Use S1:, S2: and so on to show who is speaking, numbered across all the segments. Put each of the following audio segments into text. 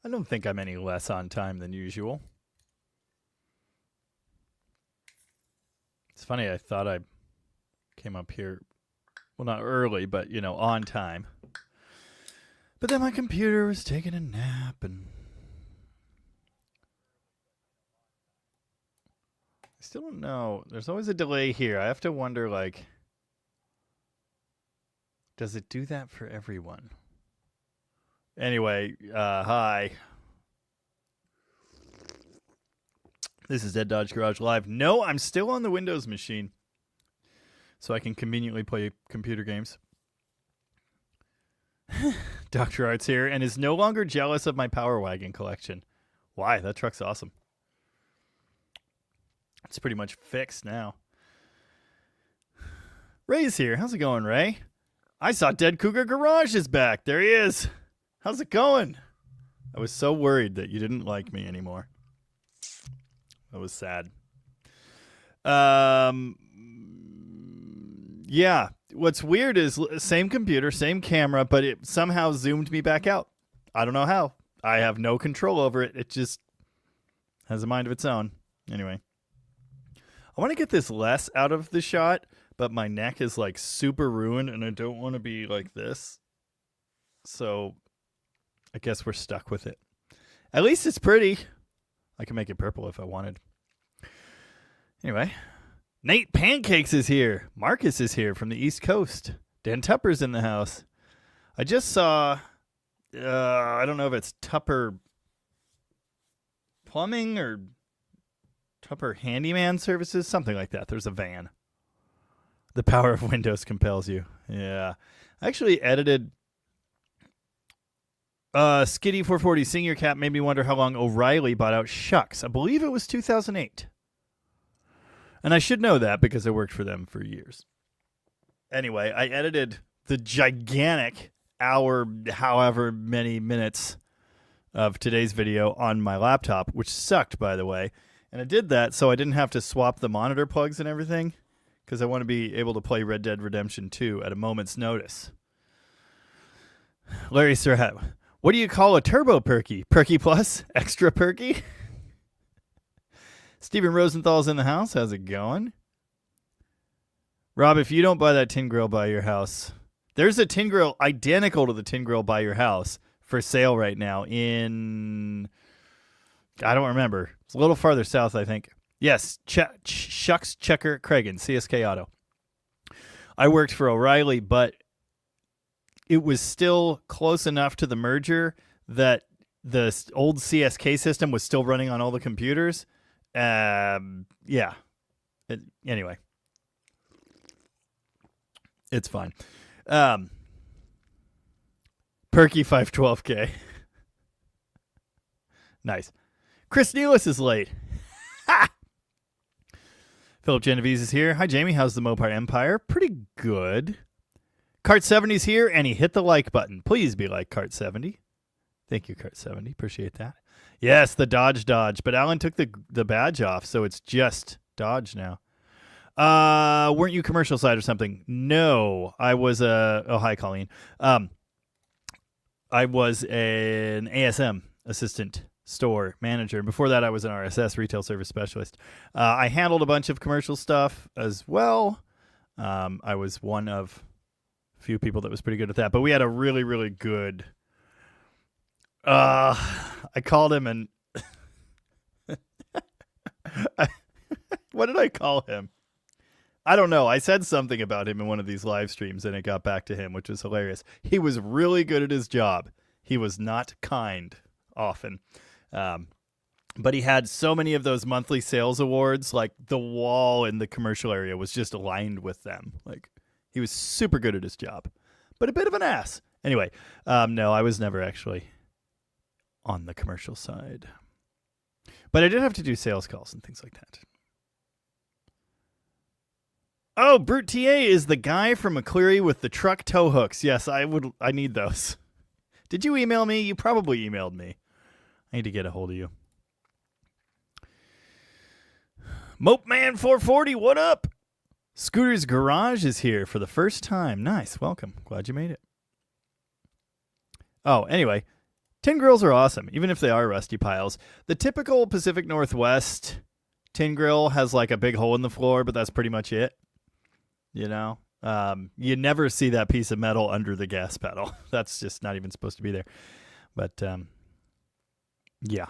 S1: I don't think I'm any less on time than usual. It's funny, I thought I came up here, well, not early, but, you know, on time. But then my computer was taking a nap, and I still don't know. There's always a delay here. I have to wonder, like, does it do that for everyone? Anyway, hi. This is Dead Dodge Garage Live. No, I'm still on the Windows machine, so I can conveniently play computer games. Dr. Art's here and is no longer jealous of my Power Wagon collection. Why? That truck's awesome. It's pretty much fixed now. Ray's here. How's it going, Ray? I saw Dead Cougar Garage is back. There he is. How's it going? I was so worried that you didn't like me anymore. That was sad. Yeah. What's weird is same computer, same camera, but it somehow zoomed me back out. I don't know how. I have no control over it. It just has a mind of its own. Anyway. I want to get this less out of the shot, but my neck is like super ruined and I don't want to be like this. So I guess we're stuck with it. At least it's pretty. I can make it purple if I wanted. Anyway, Nate Pancakes is here. Marcus is here from the East Coast. Dan Tupper's in the house. I just saw, I don't know if it's Tupper Plumbing or Tupper Handyman Services, something like that. There's a van. The power of Windows compels you. Yeah. I actually edited Skitty 440 Senior Cap made me wonder how long O'Reilly bought out Shucks. I believe it was 2008. And I should know that because I worked for them for years. Anyway, I edited the gigantic hour, however many minutes of today's video on my laptop, which sucked, by the way. And I did that so I didn't have to swap the monitor plugs and everything because I want to be able to play Red Dead Redemption 2 at a moment's notice. Larry Surratt. What do you call a turbo perky? Perky plus? Extra perky? Steven Rosenthal's in the house. How's it going? Rob, if you don't buy that tin grill by your house, there's a tin grill identical to the tin grill by your house for sale right now in, I don't remember. It's a little farther south, I think. Yes, Shucks Checker Cragen, CSK Auto. I worked for O'Reilly, but it was still close enough to the merger that the old CSK system was still running on all the computers. Yeah. Anyway. It's fine. Perky 512K. Nice. Chris Nealis is late. Ha! Philip Genovese is here. Hi, Jamie. How's the Mopar Empire? Pretty good. Cart70's here, and he hit the like button. Please be like Cart70. Thank you, Cart70. Appreciate that. Yes, the Dodge. But Alan took the badge off, so it's just Dodge now. Weren't you commercial side or something? No, I was oh, hi, Colleen. I was an ASM, assistant store manager. Before that, I was an RSS, retail service specialist. I handled a bunch of commercial stuff as well. I was one of few people that was pretty good at that, but we had a really, really good, I called him and what did I call him? I don't know. I said something about him in one of these live streams and it got back to him, which was hilarious. He was really good at his job. He was not kind often. But he had so many of those monthly sales awards, like the wall in the commercial area was just aligned with them. Like, he was super good at his job, but a bit of an ass. Anyway, no, I was never actually on the commercial side. But I did have to do sales calls and things like that. Oh, Brute TA is the guy from McCleary with the truck tow hooks. Yes, I need those. Did you email me? You probably emailed me. I need to get a hold of you. Mope Man 440, what up? Scooter's Garage is here for the first time. Nice. Welcome. Glad you made it. Oh, anyway. Tin grills are awesome, even if they are rusty piles. The typical Pacific Northwest tin grill has like a big hole in the floor, but that's pretty much it. You know, you never see that piece of metal under the gas pedal. That's just not even supposed to be there. But yeah.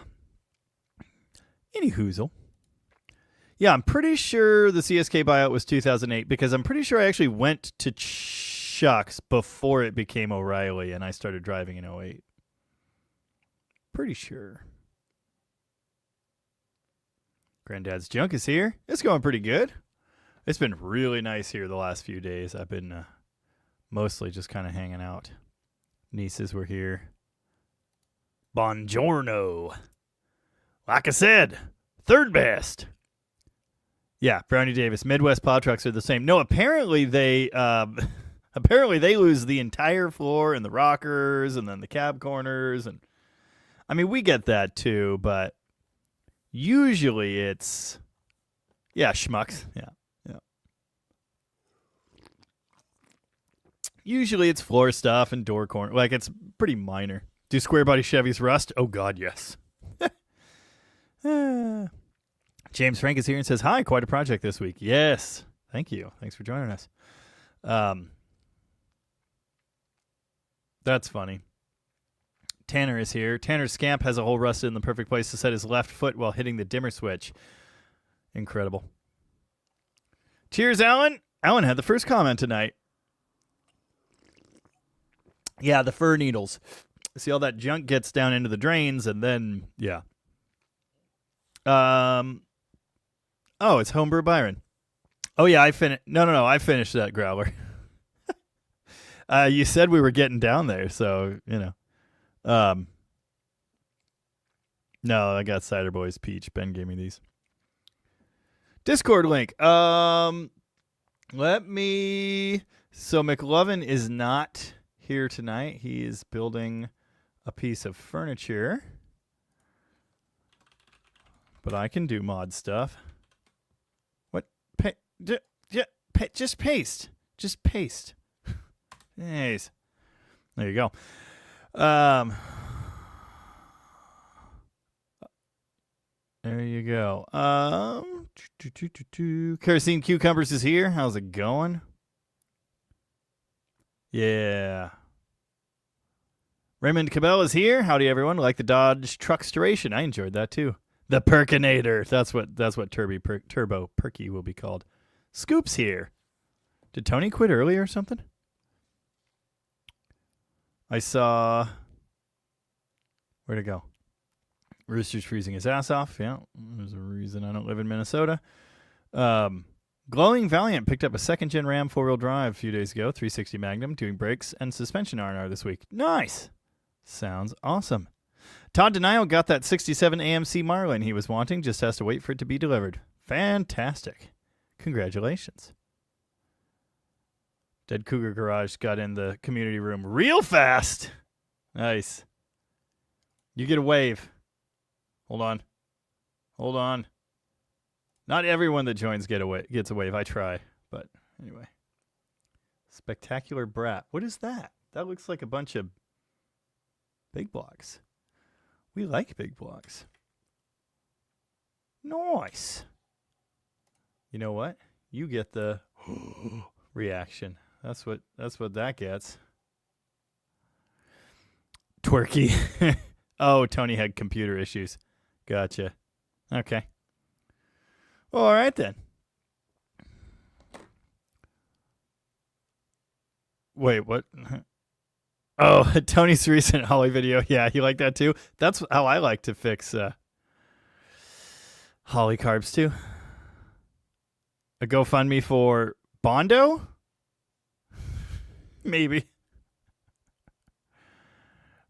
S1: Any hoozle. Yeah, I'm pretty sure the CSK buyout was 2008 because I'm pretty sure I actually went to Chuck's before it became O'Reilly and I started driving in 08. Pretty sure. Granddad's junk is here. It's going pretty good. It's been really nice here the last few days. I've been mostly just kind of hanging out. Nieces were here. Buongiorno. Like I said, third best. Yeah, Brownie Davis. Midwest plow trucks are the same. No, apparently they lose the entire floor and the rockers and then the cab corners, and I mean we get that too, but usually it's schmucks. Yeah. Usually it's floor stuff and door corner. Like it's pretty minor. Do square body Chevys rust? Oh God, yes. James Frank is here and says, hi, quite a project this week. Yes. Thank you. Thanks for joining us. That's funny. Tanner is here. Tanner's scamp has a hole rusted in the perfect place to set his left foot while hitting the dimmer switch. Incredible. Cheers, Alan. Alan had the first comment tonight. Yeah, the fir needles. See, all that junk gets down into the drains, and then, yeah. Oh, it's Homebrew Byron. Oh, yeah, I finished. No, I finished that growler. You said we were getting down there, so, you know. No, I got Cider Boys Peach. Ben gave me these. Discord link. So McLovin is not here tonight. He is building a piece of furniture. But I can do mod stuff. What? Just paste. Just paste. Nice. There you go. There you go. Kerosene Cucumbers is here. How's it going? Yeah. Raymond Cabell is here. Howdy, everyone. Like the Dodge Trucksteration. I enjoyed that, too. The Perkinator. That's what Turbo Perky will be called. Scoop's here. Did Tony quit early or something? I saw... Where'd it go? Rooster's freezing his ass off. Yeah, there's a reason I don't live in Minnesota. Glowing Valiant picked up a second-gen Ram 4-wheel drive a few days ago. 360 Magnum, doing brakes and suspension R&R this week. Nice. Sounds awesome. Todd Denial got that 67 AMC Marlin he was wanting. Just has to wait for it to be delivered. Fantastic. Congratulations. Dead Cougar Garage got in the community room real fast. Nice. You get a wave. Hold on. Not everyone that joins gets a wave. I try. But anyway. Spectacular Brat. What is that? That looks like a bunch of big blocks. We like big blocks. Nice. You know what? You get the reaction. That's what that gets. Twerky. Oh, Tony had computer issues. Gotcha. Okay. Well, all right then. Wait, what? Oh, Tony's recent Holly video. Yeah, you like that too? That's how I like to fix Holly carbs too. A GoFundMe for Bondo? Maybe.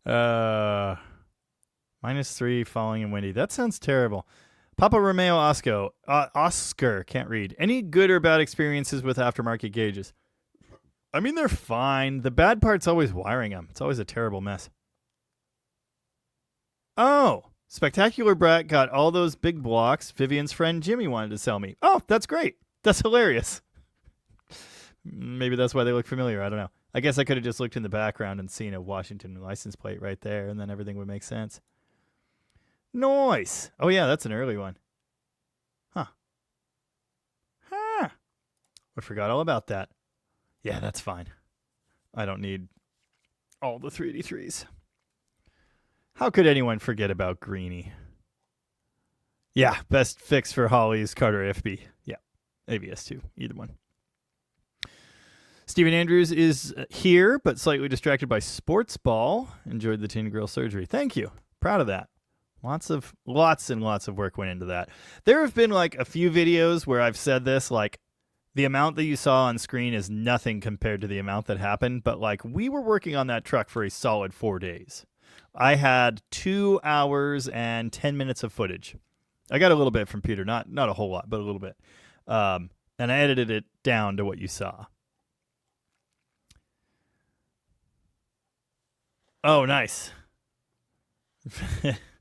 S1: -3 falling and windy. That sounds terrible. Papa Romeo Oscar, can't read. Any good or bad experiences with aftermarket gauges? I mean, they're fine. The bad part's always wiring them. It's always a terrible mess. Oh, Spectacular Brat got all those big blocks Vivian's friend Jimmy wanted to sell me. Oh, that's great. That's hilarious. Maybe that's why they look familiar. I don't know. I guess I could have just looked in the background and seen a Washington license plate right there, and then everything would make sense. Nice. Oh, yeah, that's an early one. Huh. Huh. I forgot all about that. Yeah, that's fine. I don't need all the 383s. How could anyone forget about Greenie? Yeah, best fix for Holly's Carter FB. Yeah, ABS2, either one. Stephen Andrews is here, but slightly distracted by sports ball. Enjoyed the tin grill surgery. Thank you. Proud of that. Lots and lots of work went into that. There have been like a few videos where I've said this, like the amount that you saw on screen is nothing compared to the amount that happened. But like we were working on that truck for a solid 4 days. I had 2 hours and 10 minutes of footage. I got a little bit from Peter, not a whole lot, but a little bit. And I edited it down to what you saw. Oh, nice.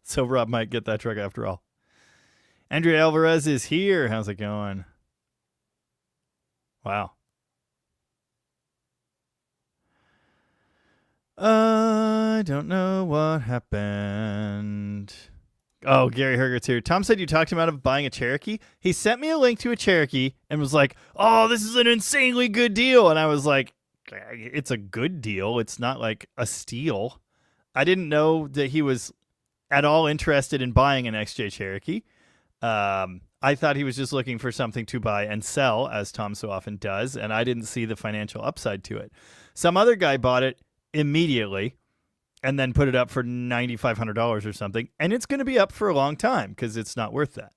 S1: So Rob might get that truck after all. Andrea Alvarez is here. How's it going? Wow. I don't know what happened. Oh, Gary Hergert's here. Tom said you talked him out of buying a Cherokee. He sent me a link to a Cherokee and was like, oh, this is an insanely good deal. And I was like, it's a good deal. It's not like a steal. I didn't know that he was at all interested in buying an XJ Cherokee. I thought he was just looking for something to buy and sell, as Tom so often does, and I didn't see the financial upside to it. Some other guy bought it immediately and then put it up for $9,500 or something, and it's going to be up for a long time because it's not worth that.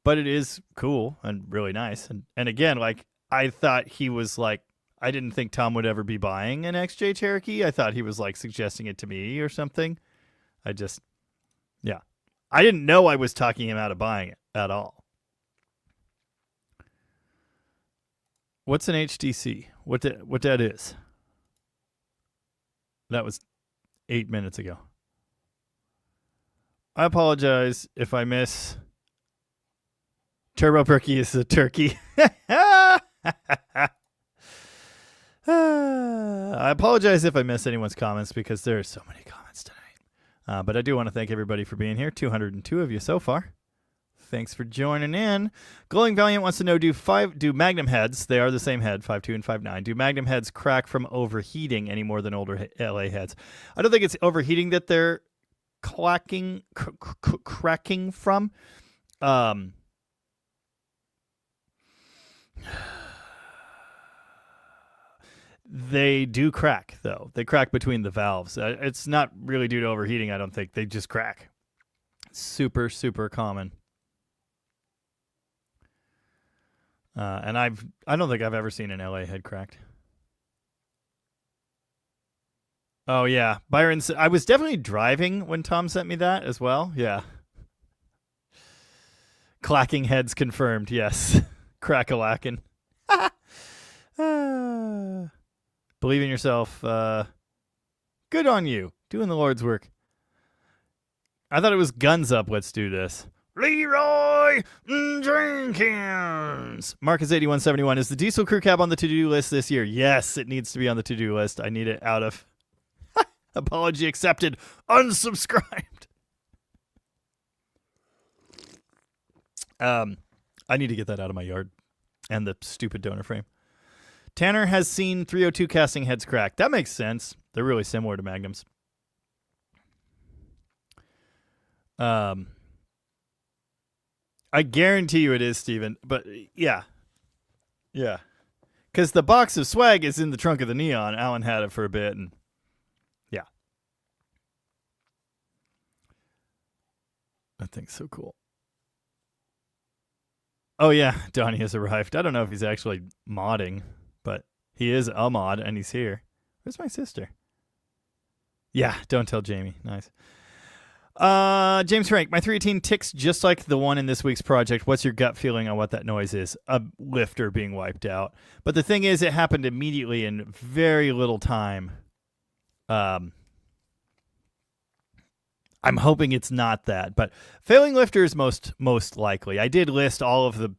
S1: But it is cool and really nice. And again, like I thought he was like, I didn't think Tom would ever be buying an XJ Cherokee. I thought he was like suggesting it to me or something. I didn't know I was talking him out of buying it at all. What's an HTC? What that is? That was 8 minutes ago. I apologize if I miss. Turbo Perky is a turkey. I apologize if I miss anyone's comments because there are so many comments tonight. But I do want to thank everybody for being here. 202 of you so far. Thanks for joining in. Glowing Valiant wants to know, do Magnum heads, they are the same head, 5.2 and 5.9, do Magnum heads crack from overheating any more than older LA heads? I don't think it's overheating that they're cracking from. They do crack, though. They crack between the valves. It's not really due to overheating, I don't think. They just crack. Super, super common. And I don't think I've ever seen an LA head cracked. Oh, yeah. Byron, I was definitely driving when Tom sent me that as well. Yeah. Clacking heads confirmed, yes. Crack-a-lackin'. Believe in yourself. Good on you. Doing the Lord's work. I thought it was guns up. Let's do this. Leroy Jenkins. Marcus8171. Is the diesel crew cab on the to-do list this year? Yes, it needs to be on the to-do list. I need it out of apology accepted. Unsubscribed. I need to get that out of my yard. And the stupid donor frame. Tanner has seen 302 casting heads crack. That makes sense. They're really similar to Magnums. I guarantee you it is, Steven. But yeah. Yeah. Because the box of swag is in the trunk of the Neon. Alan had it for a bit. And yeah. That thing's so cool. Oh, yeah. Donnie has arrived. I don't know if he's actually modding. But he is a mod, and he's here. Where's my sister? Yeah, don't tell Jamie. Nice. James Frank, my 318 ticks just like the one in this week's project. What's your gut feeling on what that noise is? A lifter being wiped out. But the thing is, it happened immediately in very little time. I'm hoping it's not that, but failing lifter is most likely. I did list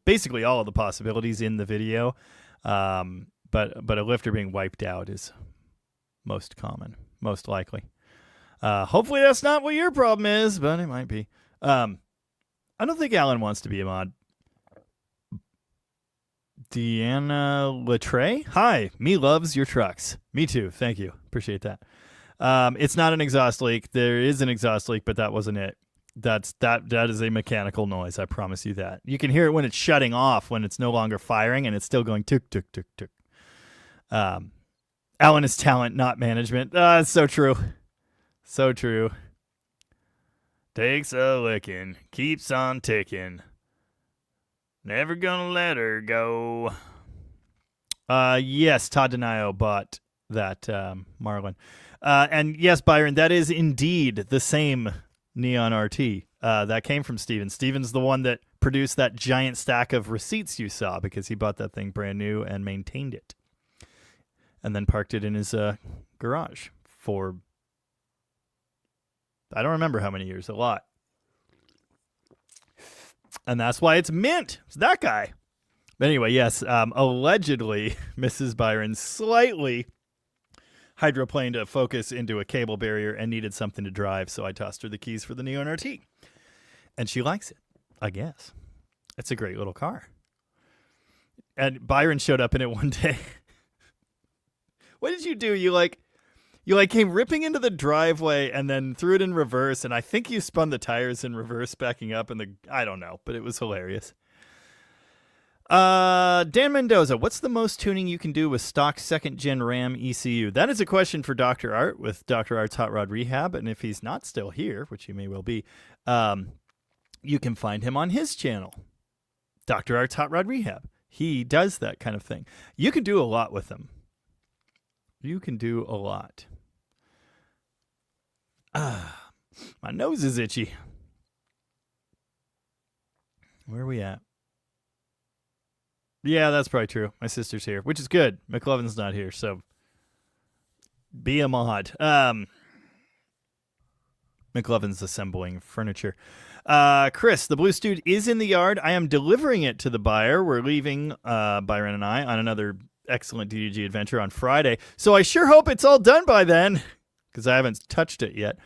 S1: basically all of the possibilities in the video. But a lifter being wiped out is most common, most likely. Hopefully that's not what your problem is, but it might be. I don't think Alan wants to be a mod. Deanna Latre? Hi, me loves your trucks. Me too. Thank you. Appreciate that. It's not an exhaust leak. There is an exhaust leak, but that wasn't it. That is a mechanical noise. I promise you that. You can hear it when it's shutting off, when it's no longer firing, and it's still going tuk tuk tuk tuk. Alan is talent, not management. It's so true. So true. Takes a licking, keeps on ticking. Never gonna let her go. Yes, Todd Denio bought that Marlin. And yes, Byron, that is indeed the same Neon RT. That came from Steven. Steven's the one that produced that giant stack of receipts you saw because he bought that thing brand new and maintained it. And then parked it in his garage for, I don't remember how many years, a lot. And that's why it's mint. It's that guy. But anyway, yes, allegedly, Mrs. Byron slightly hydroplaned a Focus into a cable barrier and needed something to drive, so I tossed her the keys for the Neon RT. And she likes it, I guess. It's a great little car. And Byron showed up in it one day. What did you do? You came ripping into the driveway and then threw it in reverse, and I think you spun the tires in reverse backing up, and I don't know, but it was hilarious. Dan Mendoza, what's the most tuning you can do with stock second-gen RAM ECU? That is a question for Dr. Art with Dr. Art's Hot Rod Rehab, and if he's not still here, which he may well be, you can find him on his channel, Dr. Art's Hot Rod Rehab. He does that kind of thing. You can do a lot with him. You can do a lot. My nose is itchy. Where are we at? Yeah, that's probably true. My sister's here, which is good. McLovin's not here, so be a mod. McLovin's assembling furniture. Chris, the Blue Stewed is in the yard. I am delivering it to the buyer. We're leaving, Byron and I, on another excellent DDG adventure on Friday. So I sure hope it's all done by then, because I haven't touched it yet.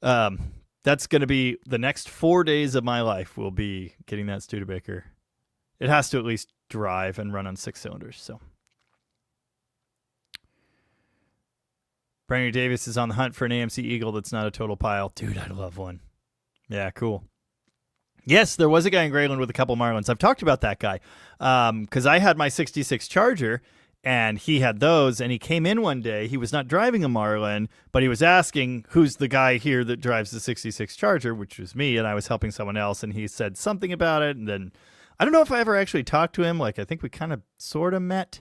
S1: That's going to be the next 4 days of my life will be getting that Studebaker. It has to at least drive and run on 6 cylinders. So Brandon Davis is on the hunt for an AMC Eagle that's not a total pile. Dude, I'd love one. Yeah, cool. Yes, there was a guy in Grayland with a couple Marlins. I've talked about that guy because I had my 66 Charger, and he had those, and he came in one day. He was not driving a Marlin, but he was asking, who's the guy here that drives the 66 Charger, which was me, and I was helping someone else, and he said something about it, and then I don't know if I ever actually talked to him. Like, I think we kind of sort of met,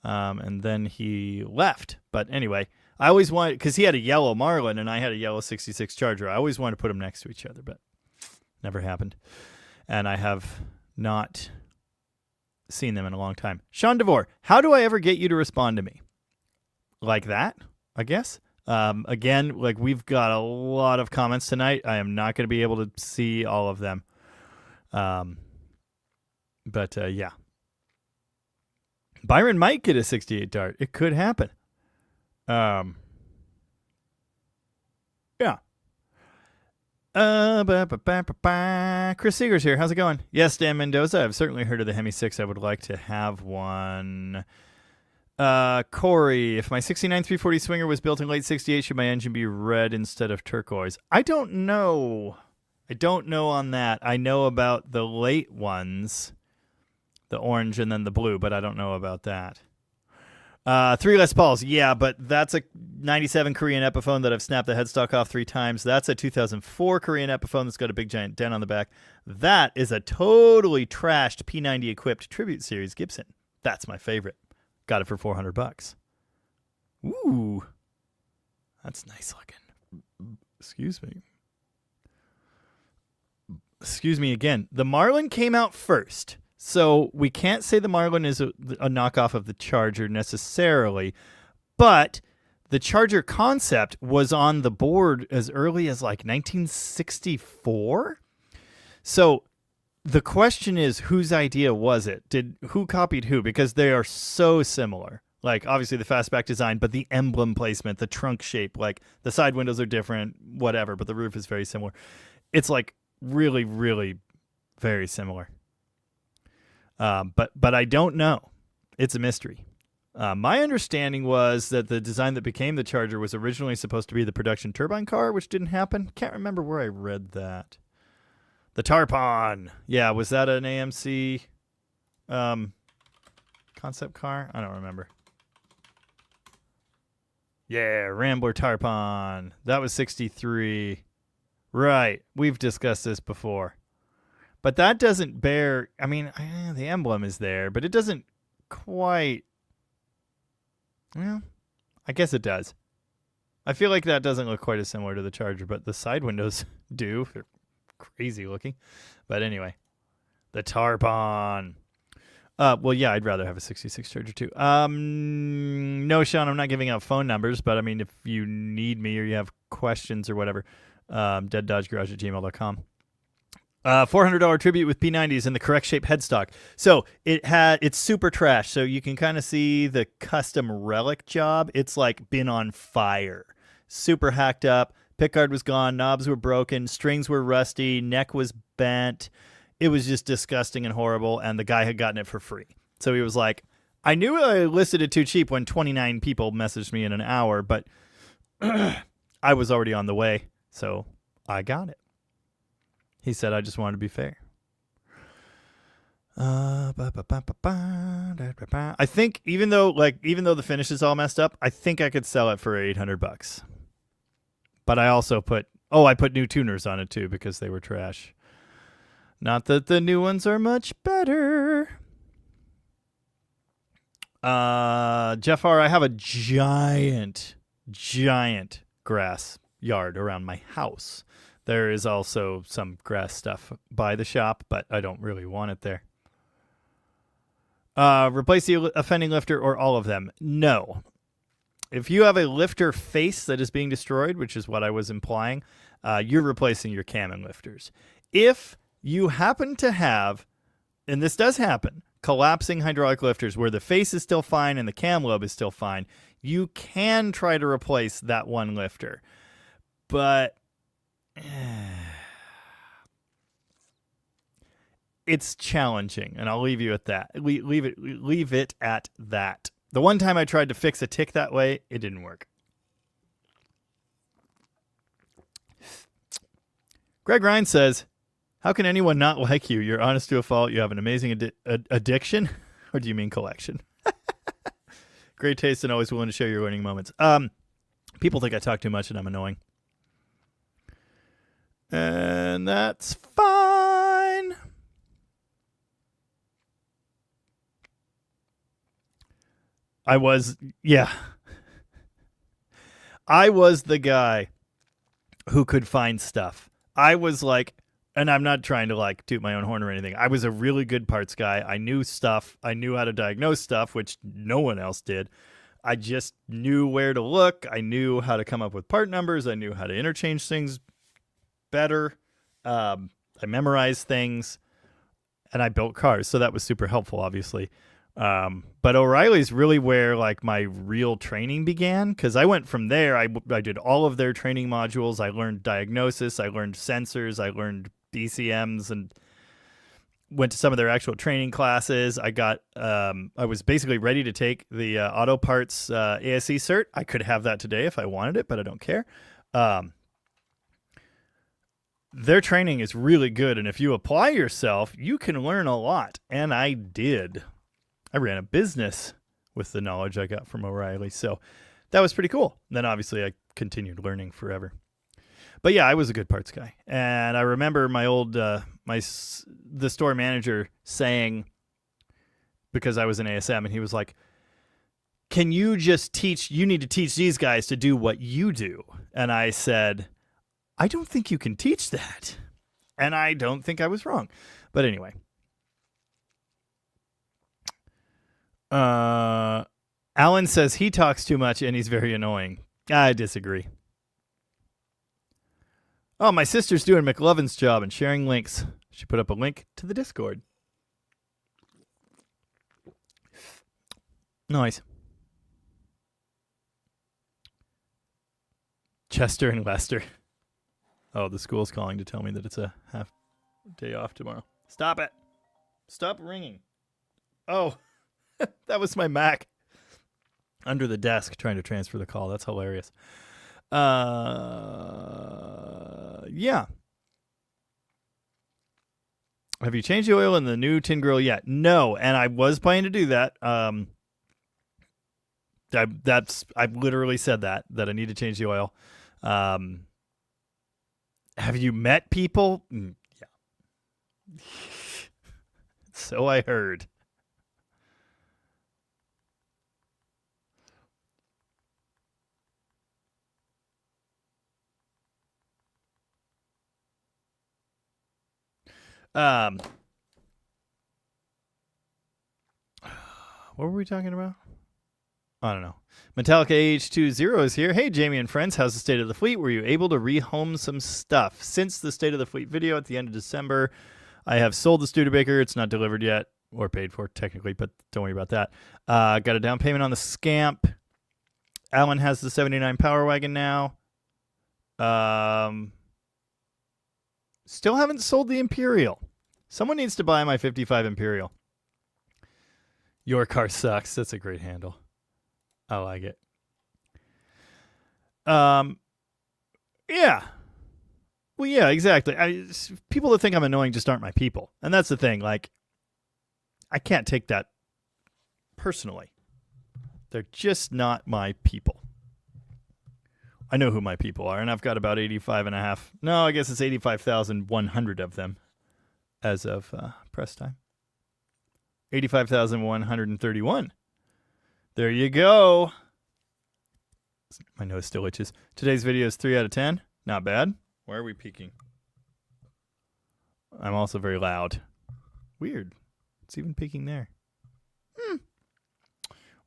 S1: and then he left. But anyway, I always wanted, because he had a yellow Marlin, and I had a yellow 66 Charger. I always wanted to put them next to each other, but never happened. And I have not seen them in a long time. Sean DeVore, how do I ever get you to respond to me? Like that, I guess. Again, like we've got a lot of comments tonight. I am not going to be able to see all of them. But yeah. Byron might get a 68 dart. It could happen. Yeah. Chris Seeger's here. How's it going? Yes, Dan Mendoza. I've certainly heard of the Hemi 6. I would like to have one. Corey, if my 69 340 Swinger was built in late 68, should my engine be red instead of turquoise? I don't know. I don't know on that. I know about the late ones, the orange and then the blue, but I don't know about that. 3 Les Pauls. Yeah, but that's a 97 Korean Epiphone that I've snapped the headstock off 3 times. That's a 2004 Korean Epiphone that's got a big giant dent on the back. That is a totally trashed P90 equipped Tribute Series Gibson. That's my favorite. Got it for $400. Ooh. That's nice looking. Excuse me. Excuse me again. The Marlin came out first. So we can't say the Marlin is a knockoff of the Charger necessarily, but the Charger concept was on the board as early as like 1964. So The question is, whose idea was it? Who copied who? Because they are so similar. Like, obviously the fastback design, but the emblem placement, the trunk shape, like the side windows are different, whatever, but the roof is very similar. It's like really, really very similar. But I don't know. It's a mystery. My understanding was that the design that became the Charger was originally supposed to be the production turbine car, which didn't happen. Can't remember where I read that. The Tarpon. Yeah, was that an AMC concept car? I don't remember. Yeah, Rambler Tarpon. That was 63. Right. We've discussed this before. But that doesn't bear... I mean, the emblem is there, but it doesn't quite... Well, I guess it does. I feel like that doesn't look quite as similar to the Charger, but the side windows do. They're crazy looking. But anyway, the Tarpon. Well, yeah, I'd rather have a 66 Charger too. No, Sean, I'm not giving out phone numbers, but I mean, if you need me or you have questions or whatever, deaddodgegarage@gmail.com. $400 tribute with P90s and the correct shape headstock. So it's super trash. So you can kind of see the custom relic job. It's like been on fire. Super hacked up. Pickguard was gone. Knobs were broken. Strings were rusty. Neck was bent. It was just disgusting and horrible. And the guy had gotten it for free. So he was like, I knew I listed it too cheap when 29 people messaged me in an hour, but I was already on the way. So I got it. He said, I just wanted to be fair. I think even though the finish is all messed up, I think I could sell it for $800. But I also put new tuners on it too because they were trash. Not that the new ones are much better. Jeff R., I have a giant grass yard around my house. There is also some grass stuff by the shop, but I don't really want it there. Replace the offending lifter or all of them? No. If you have a lifter face that is being destroyed, which is what I was implying, you're replacing your cam and lifters. If you happen to have, and this does happen, collapsing hydraulic lifters where the face is still fine and the cam lobe is still fine, you can try to replace that one lifter. But it's challenging, and I'll leave you at that. Leave it at that. The one time I tried to fix a tick that way, it didn't work. Greg Ryan says, how can anyone not like you? You're honest to a fault. You have an amazing addiction. Or do you mean collection? Great taste and always willing to share your learning moments. People think I talk too much and I'm annoying. And that's fine. I was the guy who could find stuff. I was like, and I'm not trying to like toot my own horn or anything. I was a really good parts guy. I knew stuff. I knew how to diagnose stuff, which no one else did. I just knew where to look. I knew how to come up with part numbers. I knew how to interchange things better. I memorized things, and I built cars, so that was super helpful, obviously. But O'Reilly's really where like my real training began, because I went from there. I did all of their training modules. I learned diagnosis. I learned sensors. I learned BCMs, and went to some of their actual training classes. I got I was basically ready to take the auto parts ASE cert. I could have that today if I wanted it, but I don't care. Their training is really good, and if you apply yourself, you can learn a lot, and I did. I ran a business with the knowledge I got from O'Reilly, so that was pretty cool. Then obviously I continued learning forever. But yeah, I was a good parts guy, and I remember my old the store manager saying, because I was an ASM, and he was like, "Can you just teach? You need to teach these guys to do what you do." And I said, I don't think you can teach that. And I don't think I was wrong. But anyway. Alan says he talks too much and he's very annoying. I disagree. Oh, my sister's doing McLovin's job and sharing links. She put up a link to the Discord. Nice. Chester and Lester. Oh, the school's calling to tell me that it's a half day off tomorrow. Stop it. Stop ringing. Oh, that was my Mac under the desk trying to transfer the call. That's hilarious. Yeah. Have you changed the oil in the new tin grill yet? No, and I was planning to do that. I've literally said that I need to change the oil. Have you met people? Yeah. So I heard. What were we talking about? I don't know. Metallica H20 is here. Hey, Jamie and friends. How's the state of the fleet? Were you able to rehome some stuff? Since the state of the fleet video at the end of December, I have sold the Studebaker. It's not delivered yet or paid for technically, but don't worry about that. Got a down payment on the Scamp. Alan has the 79 Power Wagon now. Still haven't sold the Imperial. Someone needs to buy my 55 Imperial. Your car sucks. That's a great handle. I like it. Yeah. Well, yeah, exactly. People that think I'm annoying just aren't my people. And that's the thing. Like, I can't take that personally. They're just not my people. I know who my people are, and I've got about 85 and a half. No, I guess it's 85,100 of them as of press time. 85,131. There you go. My nose still itches. Today's video is 3 out of 10. Not bad. Why are we peaking? I'm also very loud. Weird. It's even peaking there.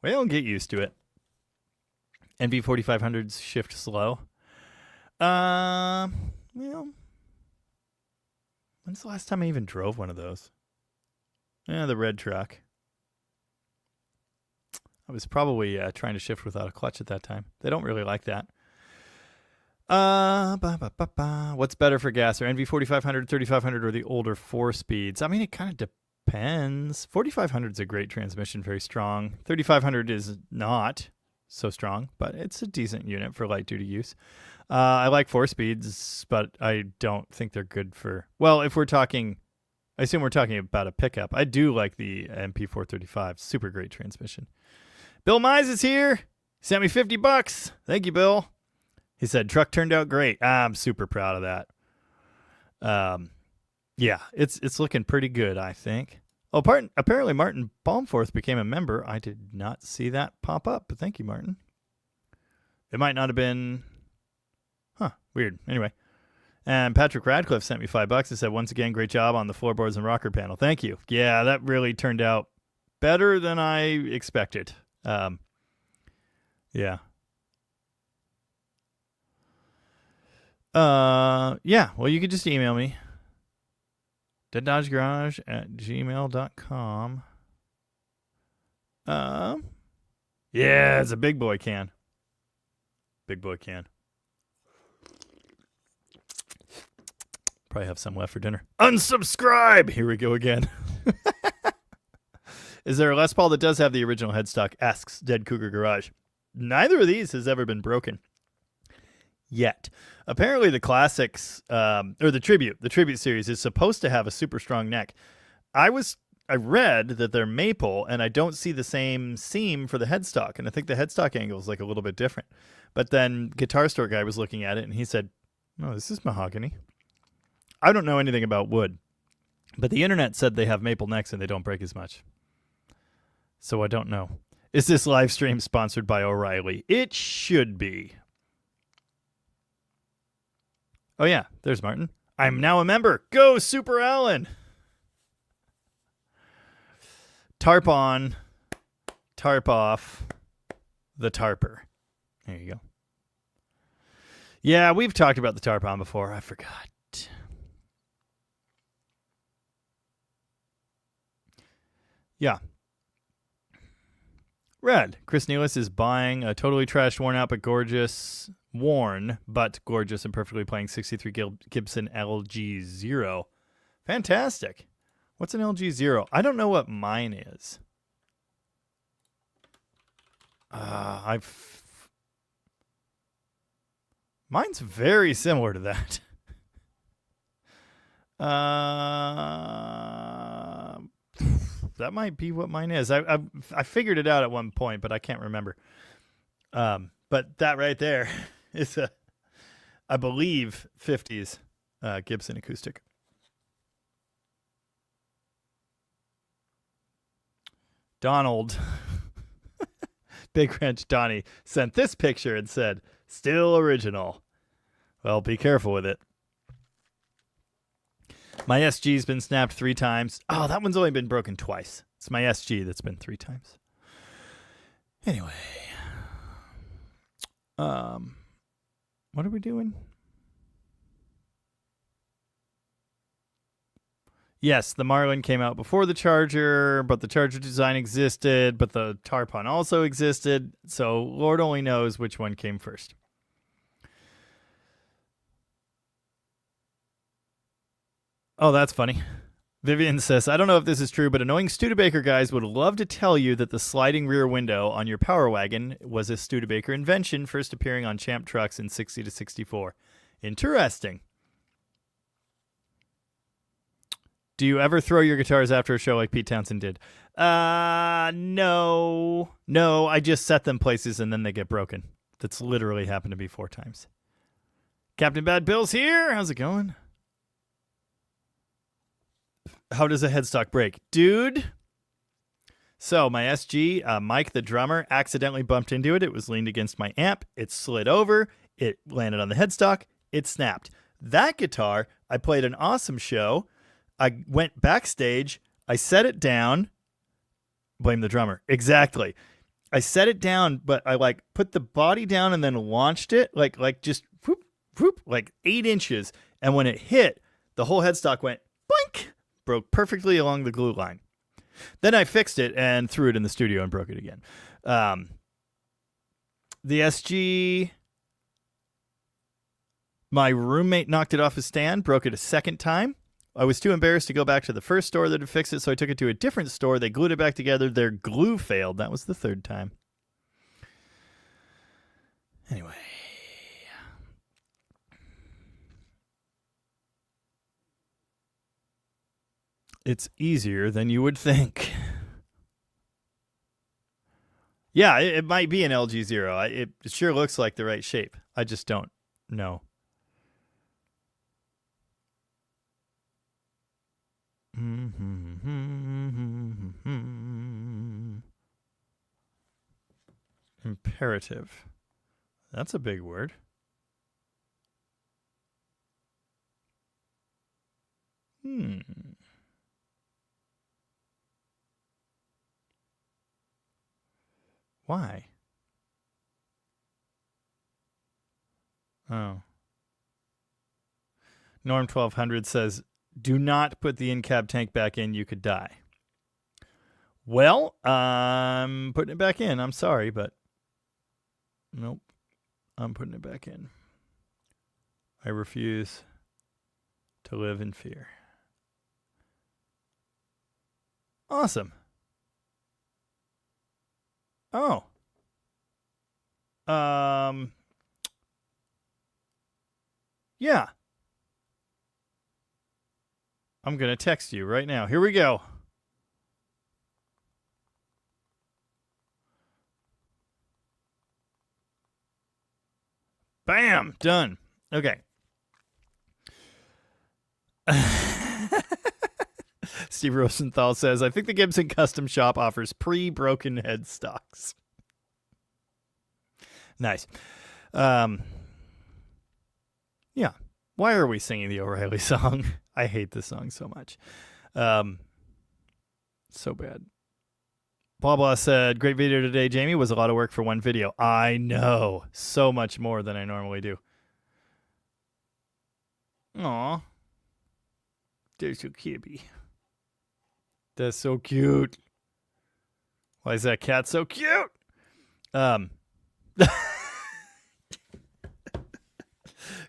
S1: Well, get used to it. NV4500s shift slow. Well, when's the last time I even drove one of those? Yeah, the red truck. I was probably trying to shift without a clutch at that time. They don't really like that. What's better for gas, or NV4500, 3500, or the older 4-speeds? I mean, it kind of depends. 4500 is a great transmission, very strong. 3500 is not so strong, but it's a decent unit for light-duty use. I like 4-speeds, but I don't think they're good for... Well, if we're talking... I assume we're talking about a pickup. I do like the MP435. Super great transmission. Bill Mize is here. He sent me $50. Thank you, Bill. He said, truck turned out great. I'm super proud of that. Yeah, it's looking pretty good, I think. Oh, apparently Martin Balmforth became a member. I did not see that pop up, but thank you, Martin. It might not have been... Huh, weird. Anyway. And Patrick Radcliffe sent me $5. He said, once again, great job on the floorboards and rocker panel. Thank you. Yeah, that really turned out better than I expected. Yeah. Yeah, well, you could just email me. deaddodgegarage@gmail.com. Yeah, it's a big boy can. Big boy can. Probably have some left for dinner. Unsubscribe! Here we go again. Is there a Les Paul that does have the original headstock? Asks Dead Cougar Garage. Neither of these has ever been broken yet. Apparently the classics, or the tribute series is supposed to have a super strong neck. I read that they're maple, and I don't see the same seam for the headstock, and I think the headstock angle is like a little bit different. But then Guitar Store guy was looking at it, and he said, "No, this is mahogany." I don't know anything about wood, but the internet said they have maple necks and they don't break as much. So I don't know. Is this live stream sponsored by O'Reilly? It should be. Oh yeah, there's Martin. I'm now a member. Go Super Allen. Tarp on, tarp off, the tarper. There you go. Yeah, we've talked about the Tarpon before. I forgot. Yeah. Red. Chris Nealis is buying a totally trashed, worn out, but gorgeous, and perfectly playing 63 Gibson LG0. Fantastic. What's an LG0? I don't know what mine is. Mine's very similar to that. That might be what mine is. I figured it out at one point, but I can't remember. But that right there is a, I believe, 50s Gibson acoustic. Donald, Big Wrench Donnie, sent this picture and said, "Still original." Well, be careful with it. My SG's been snapped 3 times. Oh, that one's only been broken twice. It's my SG that's been 3 times. Anyway. What are we doing? Yes, the Marlin came out before the Charger, but the Charger design existed, but the Tarpon also existed. So Lord only knows which one came first. Oh, that's funny. Vivian says, I don't know if this is true, but annoying Studebaker guys would love to tell you that the sliding rear window on your Power Wagon was a Studebaker invention, first appearing on Champ trucks in 60 to 64. Interesting. Do you ever throw your guitars after a show like Pete Townsend did? No. No, I just set them places and then they get broken. That's literally happened to me 4 times. Captain Bad Bill's here. How's it going? How does a headstock break? Dude. So my SG, Mike the drummer, accidentally bumped into it. It was leaned against my amp. It slid over. It landed on the headstock. It snapped. That guitar, I played an awesome show. I went backstage. I set it down. Blame the drummer. Exactly. I set it down, but I put the body down and then launched it like just whoop, whoop, like 8 inches. And when it hit, the whole headstock went boink. Broke perfectly along the glue line. Then I fixed it and threw it in the studio and broke it again. The SG, my roommate knocked it off his stand, broke it a second time. I was too embarrassed to go back to the first store that had fixed it, so I took it to a different store. They glued it back together. Their glue failed. That was the 3rd time. Anyway. It's easier than you would think. Yeah, it might be an LG0. It sure looks like the right shape. I just don't know. Imperative. That's a big word. Why? Oh. Norm 1200 says, do not put the in-cab tank back in. You could die. Well, I'm putting it back in. I'm sorry, but nope. I'm putting it back in. I refuse to live in fear. Awesome. Oh. Yeah. I'm going to text you right now. Here we go. Bam. Done. Okay. Steve Rosenthal says, I think the Gibson Custom Shop offers pre-broken headstocks. Nice. Yeah. Why are we singing the O'Reilly song? I hate this song so much. So bad. Blah blah said, great video today, Jamie. Was a lot of work for one video. I know. So much more than I normally do. Aw. They're so cute. That's so cute. Why is that cat so cute?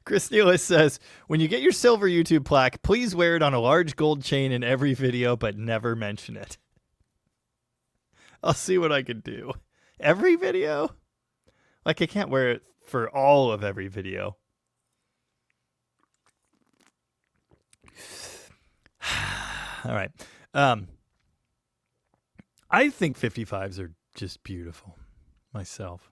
S1: Chris Nealis says, when you get your silver YouTube plaque, please wear it on a large gold chain in every video, but never mention it. I'll see what I can do. Every video? Like, I can't wear it for all of every video. All right. I think 55s are just beautiful myself.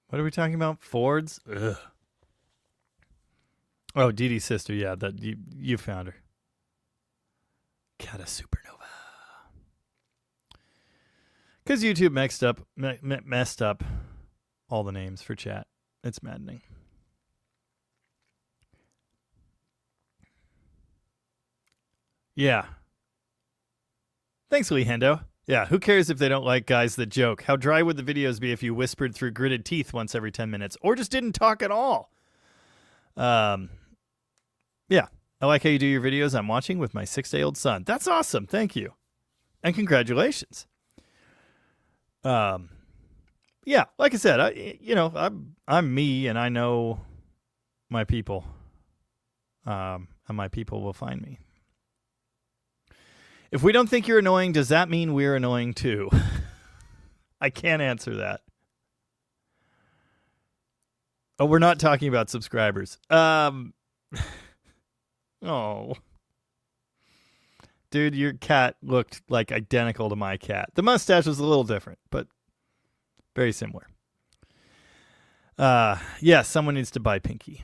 S1: What are we talking about? Fords? Ugh. Oh, Dee Dee's sister. Yeah, that you found her. Got a supernova. Because YouTube messed up all the names for chat. It's maddening. Yeah. Thanks, Lee Hendo. Yeah, who cares if they don't like guys that joke? How dry would the videos be if you whispered through gritted teeth once every 10 minutes? Or just didn't talk at all? Yeah, I like how you do your videos. I'm watching with my 6-day-old son. That's awesome. Thank you. And congratulations. Yeah, like I said, I'm me and I know my people. And my people will find me. If we don't think you're annoying, does that mean we're annoying too? I can't answer that. Oh, we're not talking about subscribers. Oh. Dude, your cat looked like identical to my cat. The mustache was a little different, but very similar. Yeah, someone needs to buy Pinky.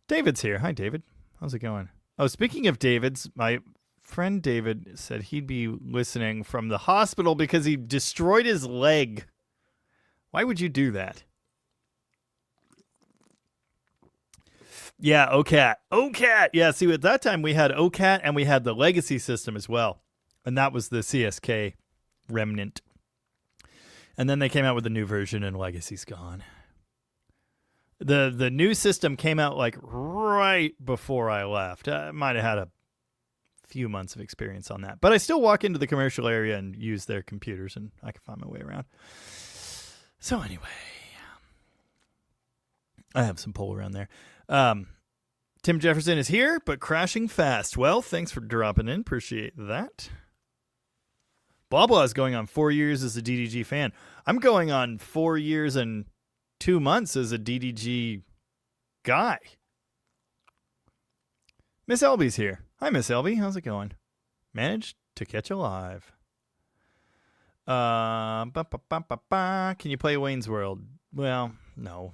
S1: David's here. Hi, David. How's it going? Oh, speaking of David's, my friend David said he'd be listening from the hospital because he destroyed his leg. Why would you do that? Yeah, OCAT. OCAT. Yeah, see, at that time we had OCAT and we had the legacy system as well. And that was the CSK remnant. And then they came out with a new version and legacy's gone. The new system came out like right before I left. I might have had a few months of experience on that. But I still walk into the commercial area and use their computers and I can find my way around. So anyway, I have some pull around there. Tim Jefferson is here, but crashing fast. Well, thanks for dropping in. Appreciate that. Blah Blah is going on 4 years as a DDG fan. I'm going on 4 years and 2 months as a DDG guy. Miss Elby's here. Hi, Miss Elby. How's it going? Managed to catch a live. Can you play Wayne's World? Well, no.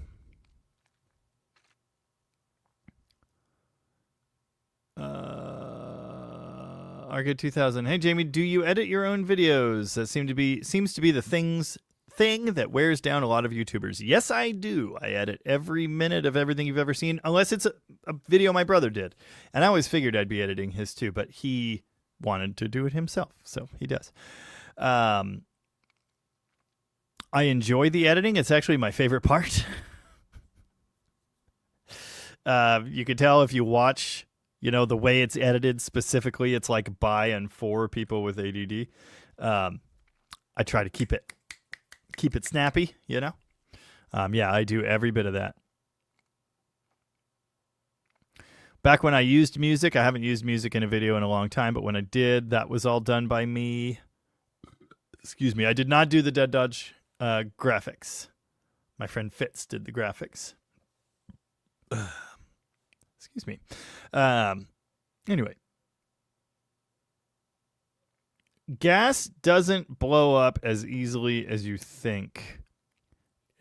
S1: Argo 2000. Hey Jamie, do you edit your own videos? That seems to be the thing that wears down a lot of YouTubers. Yes, I do. I edit every minute of everything you've ever seen, unless it's a video my brother did. And I always figured I'd be editing his too, but he wanted to do it himself, so he does. I enjoy the editing. It's actually my favorite part. You can tell if you watch, the way it's edited specifically, it's like by and for people with ADD. I try to keep it snappy, Yeah, I do every bit of that. Back when I used music, I haven't used music in a video in a long time, but when I did, that was all done by me. Excuse me, I did not do the Dead Dodge graphics. My friend Fitz did the graphics. Excuse me. Anyway. Gas doesn't blow up as easily as you think.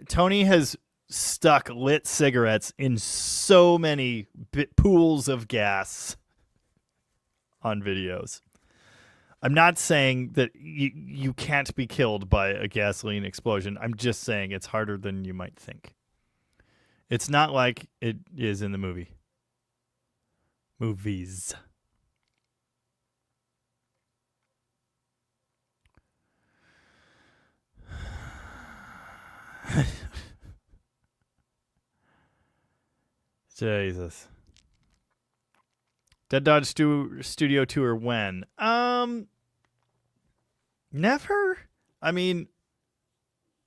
S1: Tony has stuck lit cigarettes in so many pools of gas on videos. I'm not saying that you can't be killed by a gasoline explosion. I'm just saying it's harder than you might think. It's not like it is in the movies. Jesus. Dead Dodge Studio Tour when? Never. I mean,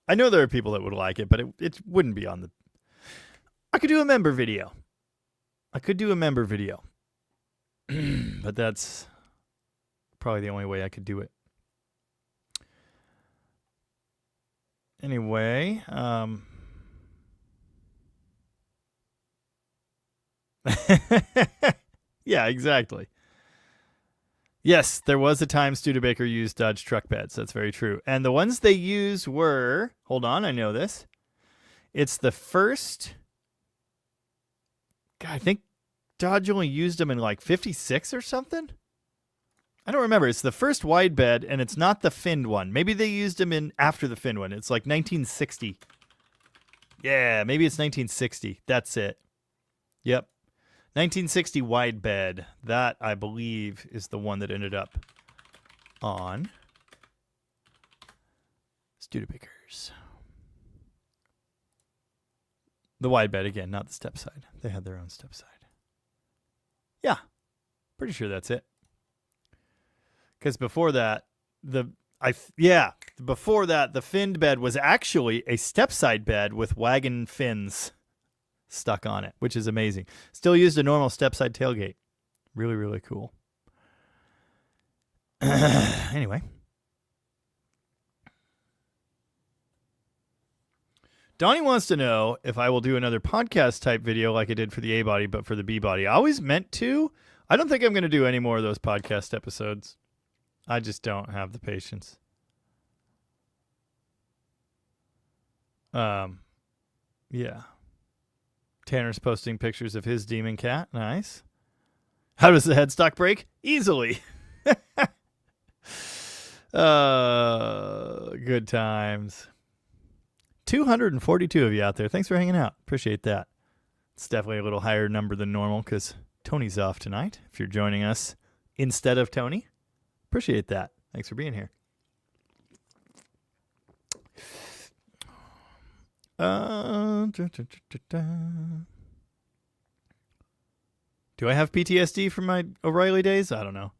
S1: I know there are people that would like it, but it wouldn't be on the... I could do a member video. But that's probably the only way I could do it. Anyway, yeah, exactly. Yes, there was a time Studebaker used Dodge truck beds. That's very true. And the ones they used were... Hold on, I know this. It's the first... God, I think Dodge only used them in like 56 or something. I don't remember. It's the first wide bed, and it's not the finned one. Maybe they used them in after the finned one. It's like 1960. Yeah, maybe it's 1960. That's it. Yep. 1960 wide bed. That, I believe, is the one that ended up on Studebakers. The wide bed, again, not the step side. They had their own step side. Yeah. Pretty sure that's it. Because before that, the finned bed was actually a step side bed with wagon fins stuck on it, which is amazing. Still used a normal step side tailgate. Really, really cool. Anyway. Donnie wants to know if I will do another podcast type video like I did for the A body, but for the B body. I always meant to. I don't think I'm going to do any more of those podcast episodes. I just don't have the patience. Yeah. Tanner's posting pictures of his demon cat. Nice. How does the headstock break? Easily. Good times. 242 of you out there. Thanks for hanging out. Appreciate that. It's definitely a little higher number than normal because Tony's off tonight. If you're joining us instead of Tony, appreciate that. Thanks for being here. Do I have PTSD from my O'Reilly days? I don't know.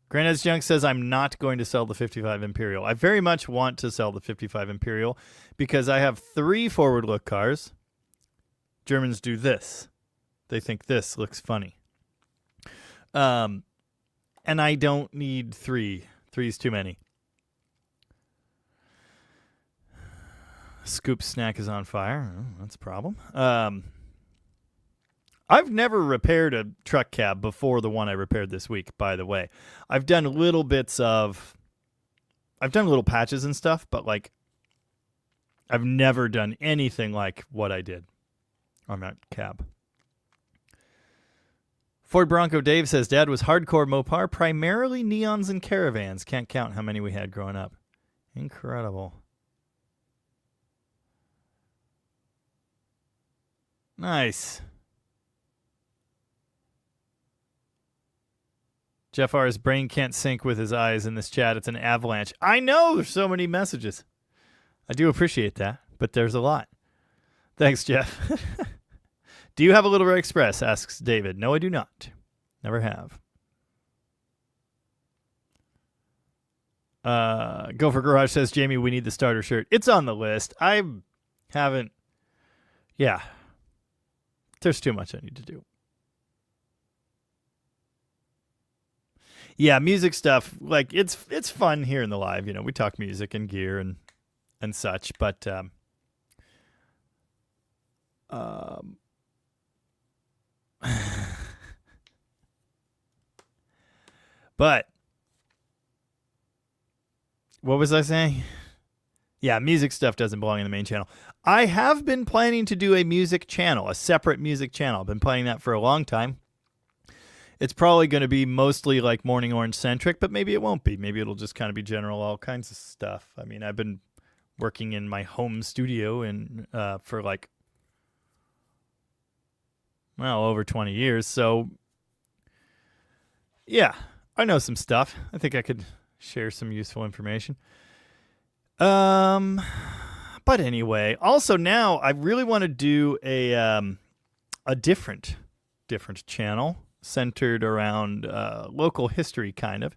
S1: Granddad's Junk says I'm not going to sell the 55 Imperial. I very much want to sell the 55 Imperial because I have 3 forward look cars. Germans do this. They think this looks funny. And I don't need 3. 3's too many. Scoop snack is on fire. Oh, that's a problem. I've never repaired a truck cab before the one I repaired this week, by the way. I've done little patches and stuff, but like I've never done anything like what I did on that cab. Ford Bronco Dave says, Dad was hardcore Mopar, primarily neons and caravans. Can't count how many we had growing up. Incredible. Nice. Jeff R's brain can't sync with his eyes in this chat. It's an avalanche. I know there's so many messages. I do appreciate that, but there's a lot. Thanks, Jeff. Do you have a Little Red Express? Asks David. No, I do not. Never have. Gopher Garage says, Jamie, we need the starter shirt. It's on the list. I haven't. Yeah. There's too much I need to do. Yeah, music stuff, like it's fun here in the live, you know. We talk music and gear and such, but but what was I saying? Yeah, music stuff doesn't belong in the main channel. I have been planning to do a music channel, a separate music channel. I've been planning that for a long time. It's probably going to be mostly like Morning Orange centric, but maybe it won't be. Maybe it'll just kind of be general, all kinds of stuff. I mean, I've been working in my home studio and for like, well, over 20 years. So, yeah, I know some stuff. I think I could share some useful information. But anyway, also now I really want to do a a different channel centered around local history, kind of,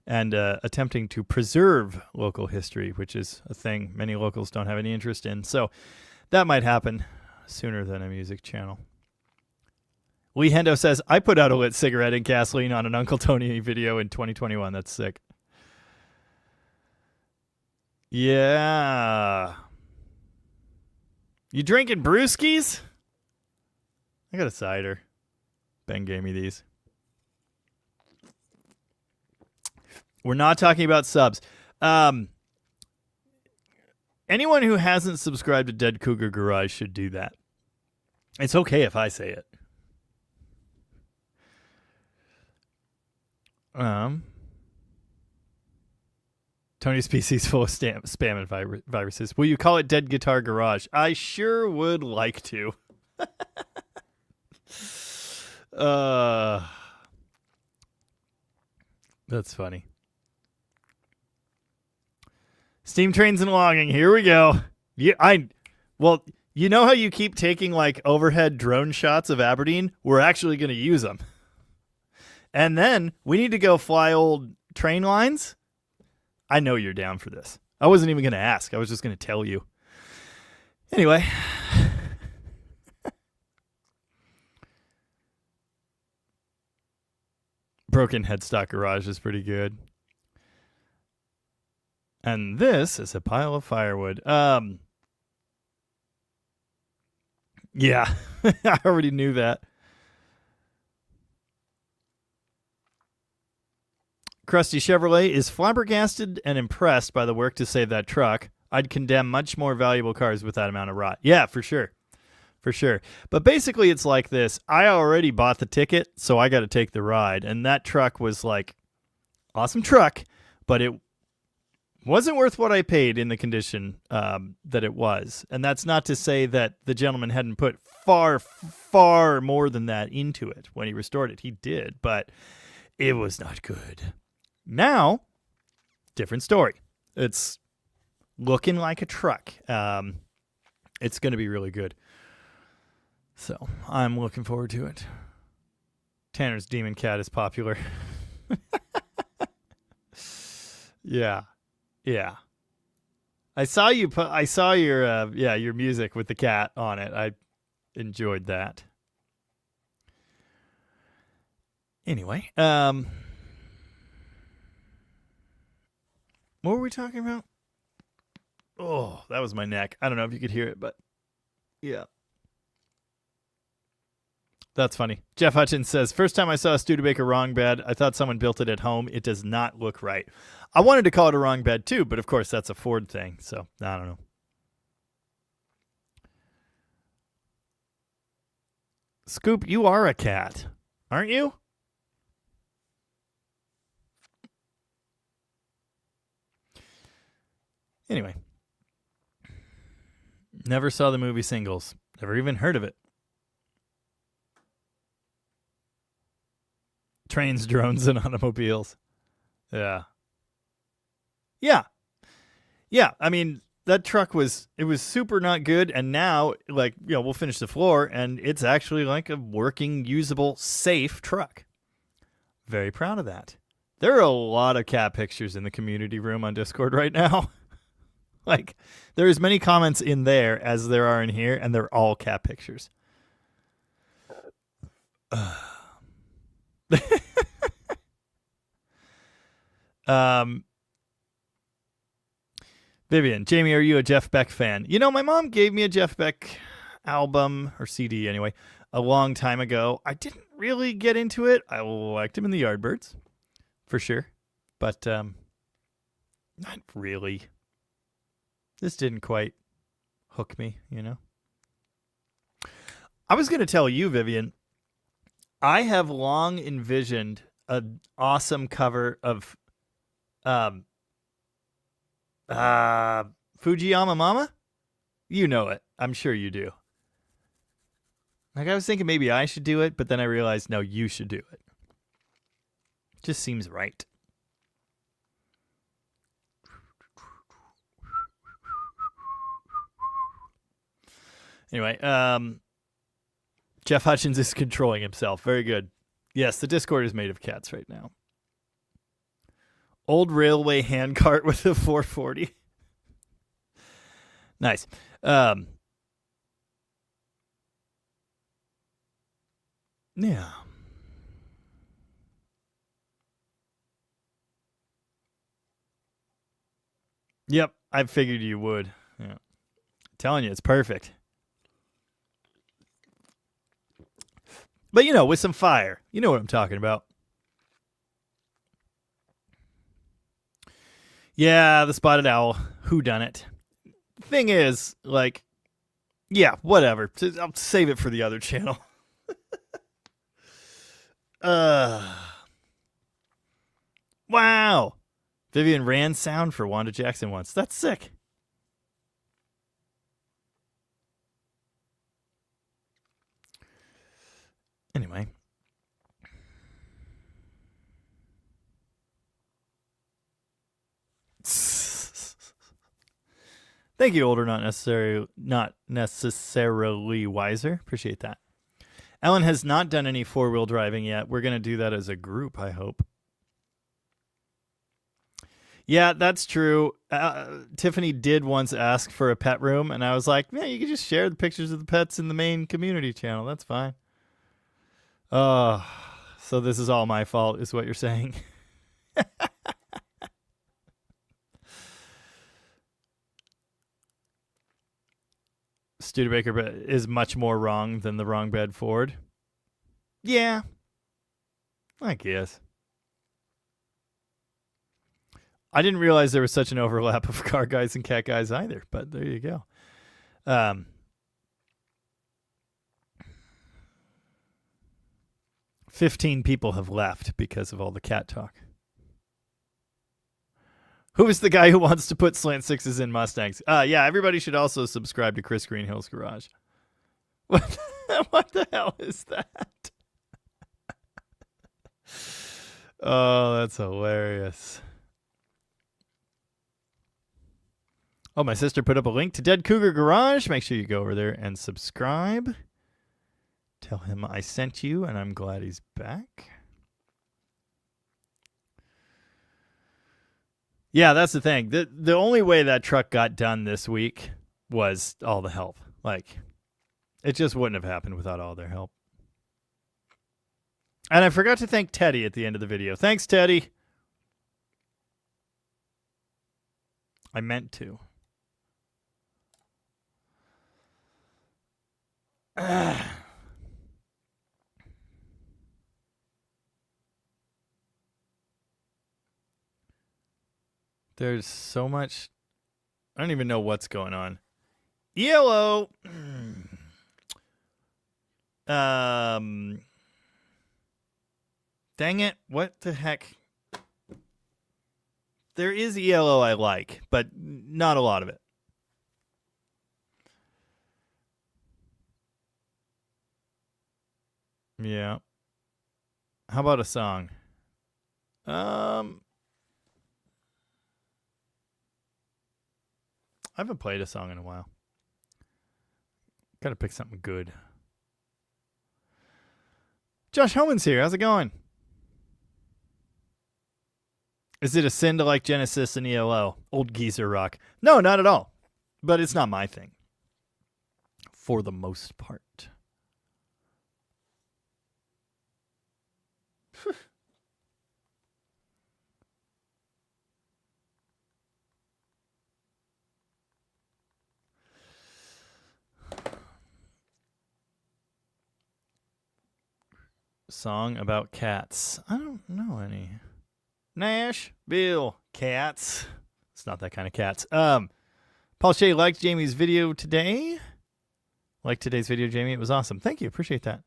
S1: and attempting to preserve local history, which is a thing many locals don't have any interest in. So that might happen sooner than a music channel. Lee Hendo says, I put out a lit cigarette and gasoline on an Uncle Tony video in 2021. That's sick. Yeah. You drinking brewskis? I got a cider. Ben gave me these. We're not talking about subs. Anyone who hasn't subscribed to Dead Cougar Garage should do that. It's okay if I say it. Tony's PC is full of spam and viruses. Will you call it Dead Guitar Garage? I sure would like to. That's funny. Steam trains and logging. Here we go. Well, you know how you keep taking like overhead drone shots of Aberdeen? We're actually going to use them. And then we need to go fly old train lines. I know you're down for this. I wasn't even going to ask. I was just going to tell you. Anyway. Broken Headstock Garage is pretty good. And this is a pile of firewood. Yeah. I already knew that. Krusty Chevrolet is flabbergasted and impressed by the work to save that truck. I'd condemn much more valuable cars with that amount of rot. Yeah, for sure. For sure. But basically it's like this. I already bought the ticket, so I got to take the ride. And that truck was like, awesome truck, but it wasn't worth what I paid in the condition that it was. And that's not to say that the gentleman hadn't put far, far more than that into it when he restored it. He did, but it was not good. Now, different story. It's looking like a truck. It's going to be really good. So I'm looking forward to it. Tanner's Demon Cat is popular. Yeah. Yeah. I saw your music with the cat on it. I enjoyed that. Anyway, what were we talking about? Oh, that was my neck. I don't know if you could hear it, but yeah. That's funny. Jeff Hutchins says, first time I saw a Studebaker wrong bed, I thought someone built it at home. It does not look right. I wanted to call it a wrong bed too, but of course that's a Ford thing, so I don't know. Scoop, you are a cat, aren't you? Anyway. Never saw the movie Singles. Never even heard of it. Trains, drones, and automobiles. Yeah. Yeah. Yeah. I mean, that truck was super not good. And now, like, you know, we'll finish the floor and it's actually like a working, usable, safe truck. Very proud of that. There are a lot of cat pictures in the community room on Discord right now. Like, there are as many comments in there as there are in here, and they're all cat pictures. Vivian, Jamie, are you a Jeff Beck fan? You know, my mom gave me a Jeff Beck album, or CD anyway, a long time ago. I didn't really get into it. I liked him in the Yardbirds, for sure. But not really. This didn't quite hook me, you know. I was going to tell you, Vivian, I have long envisioned an awesome cover of Fujiyama Mama. You know it. I'm sure you do. Like, I was thinking maybe I should do it, but then I realized, no, you should do it. Just seems right. Anyway, Jeff Hutchins is controlling himself. Very good. Yes, the Discord is made of cats right now. Old railway handcart with a 440. Nice. Yeah. Yep, I figured you would. Yeah. Telling you, it's perfect. But, you know, with some fire. You know what I'm talking about. Yeah, the spotted owl. Whodunit. Thing is, like, yeah, whatever. I'll save it for the other channel. Wow. Vivian ran sound for Wanda Jackson once. That's sick. Anyway. Thank you, older, not necessarily wiser. Appreciate that. Ellen has not done any 4-wheel driving yet. We're going to do that as a group, I hope. Yeah, that's true. Tiffany did once ask for a pet room, and I was like, yeah, you can just share the pictures of the pets in the main community channel. That's fine. So this is all my fault, is what you're saying. Studebaker is much more wrong than the wrong bed Ford. Yeah, I guess. I didn't realize there was such an overlap of car guys and cat guys either, but there you go. 15 people have left because of all the cat talk. Who is the guy who wants to put slant sixes in Mustangs? Yeah, everybody should also subscribe to Chris Greenhill's Garage. What the hell is that? Oh, that's hilarious. Oh, my sister put up a link to Dead Cougar Garage. Make sure you go over there and subscribe. Tell him I sent you, and I'm glad he's back. Yeah, that's the thing. The only way that truck got done this week was all the help. Like, it just wouldn't have happened without all their help. And I forgot to thank Teddy at the end of the video. Thanks, Teddy. I meant to. There's so much. I don't even know what's going on. Yellow. Dang it. What the heck? There is ELO I like, but not a lot of it. Yeah. How about a song? I haven't played a song in a while. Gotta pick something good. Josh Homan's here. How's it going? Is it a sin to like Genesis and ELO? Old geezer rock. No, not at all. But it's not my thing. For the most part. Song about cats. I don't know any. Nashville cats. It's not that kind of cats. Paul Shea liked Jamie's video today. Liked today's video, Jamie. It was awesome. Thank you. Appreciate that.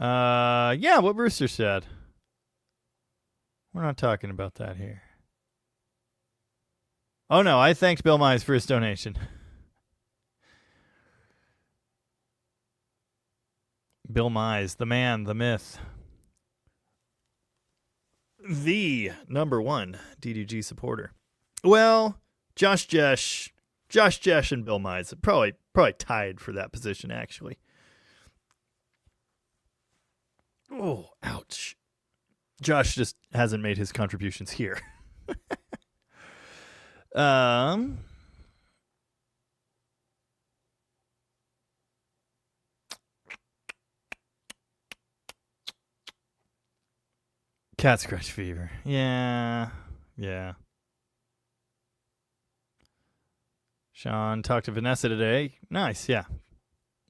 S1: Yeah, what Brewster said. We're not talking about that here. Oh, no. I thanked Bill Mize for his donation. Bill Mize, the man, the myth. The number one DDG supporter. Well, Josh Jesh and Bill Mize probably tied for that position, actually. Oh, ouch. Josh just hasn't made his contributions here. Cat scratch fever. Yeah. Sean talked to Vanessa today. Nice, yeah.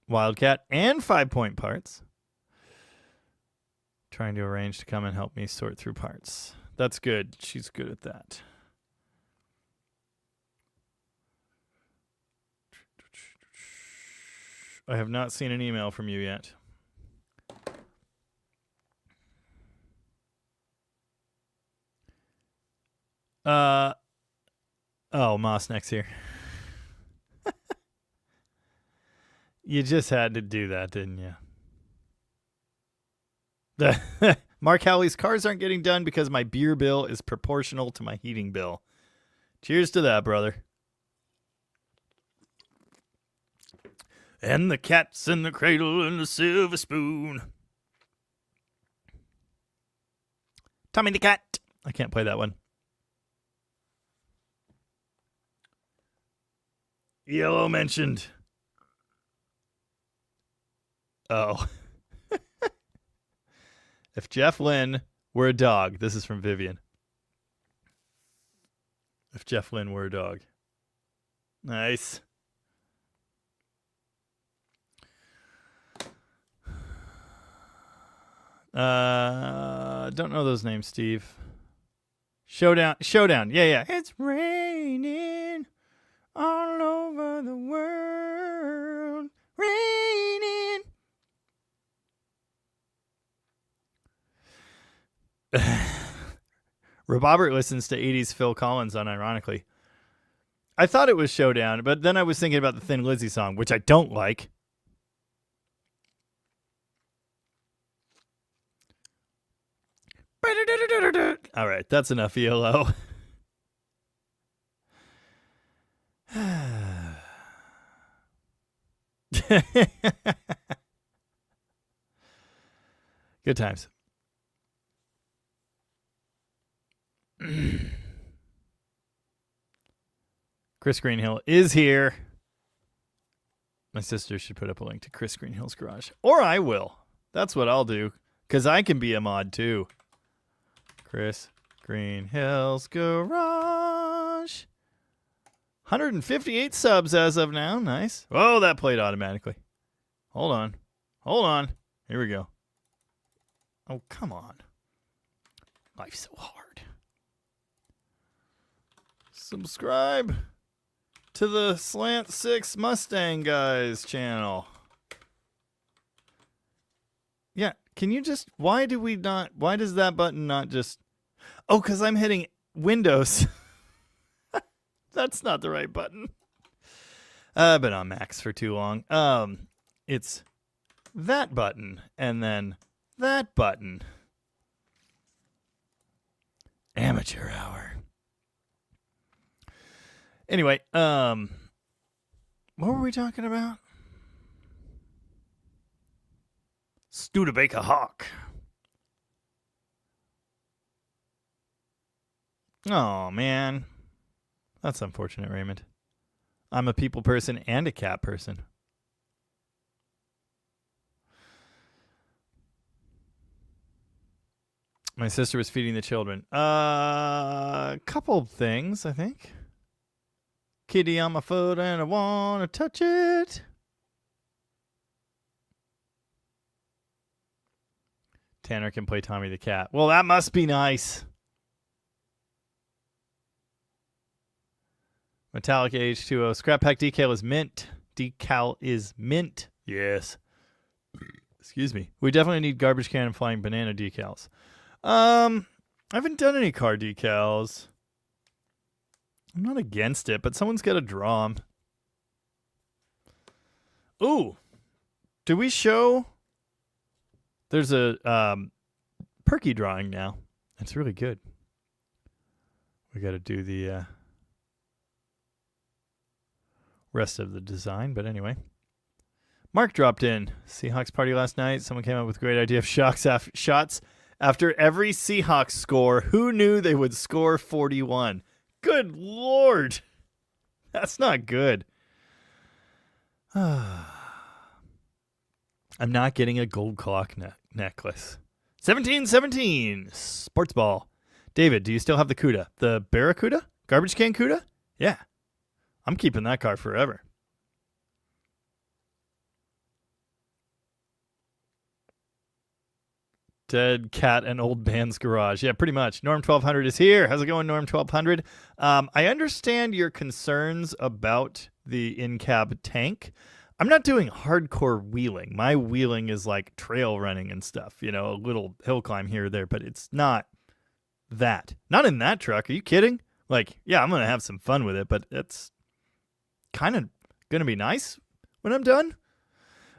S1: Wildcat and 5-point parts. Trying to arrange to come and help me sort through parts. That's good. She's good at that. I have not seen an email from you yet. Oh, Moss next here. You just had to do that, didn't you? Mark Howley's cars aren't getting done because my beer bill is proportional to my heating bill. Cheers to that, brother. And the cat's in the cradle and the silver spoon. Tommy the Cat. I can't play that one. Yellow mentioned. Oh. If Jeff Lynne were a dog, this is from Vivian. If Jeff Lynne were a dog. Nice. Don't know those names, Steve. Showdown. Yeah. It's raining all over the world. Raining. Robert listens to 80s Phil Collins unironically. I thought it was Showdown, but then I was thinking about the Thin Lizzy song, which I don't like. All right, that's enough ELO. Good times. Chris Greenhill is here. My sister should put up a link to Chris Greenhill's garage. Or I will. That's what I'll do. Because I can be a mod too. Chris Greenhill's garage. 158 subs as of now. Nice. Oh, that played automatically. Hold on. Here we go. Oh, come on. Life's so hard. Subscribe to the Slant 6 Mustang Guys channel. Yeah, can you just... Why does that button not just... Oh, because I'm hitting Windows. That's not the right button. I've been on Macs for too long. It's that button, and then that button. Amateur hour. Anyway, what were we talking about? Studebaker Hawk. Oh, man. That's unfortunate, Raymond. I'm a people person and a cat person. My sister was feeding the children. A couple of things, I think. Kitty on my foot and I want to touch it. Tanner can play Tommy the Cat. Well, that must be nice. Metallic H2O. Scrap Pack decal is mint. Decal is mint. Yes. Excuse me. We definitely need garbage can and flying banana decals. I haven't done any car decals. I'm not against it, but someone's got to draw them. Ooh. Do we show... There's a Perky drawing now. It's really good. We got to do the rest of the design, but anyway. Mark dropped in. Seahawks party last night. Someone came up with a great idea of shots after every Seahawks score. Who knew they would score 41? Good Lord. That's not good. I'm not getting a gold clock necklace. 1717. Sports ball. David, do you still have the CUDA? The Barracuda? Garbage can CUDA? Yeah. I'm keeping that car forever. Dead cat and old man's garage. Yeah, pretty much. Norm 1200 is here. How's it going, Norm 1200? I understand your concerns about the in-cab tank. I'm not doing hardcore wheeling. My wheeling is like trail running and stuff, you know, a little hill climb here or there, but it's not that. Not in that truck. Are you kidding? Like, yeah, I'm going to have some fun with it, but it's kind of going to be nice when I'm done.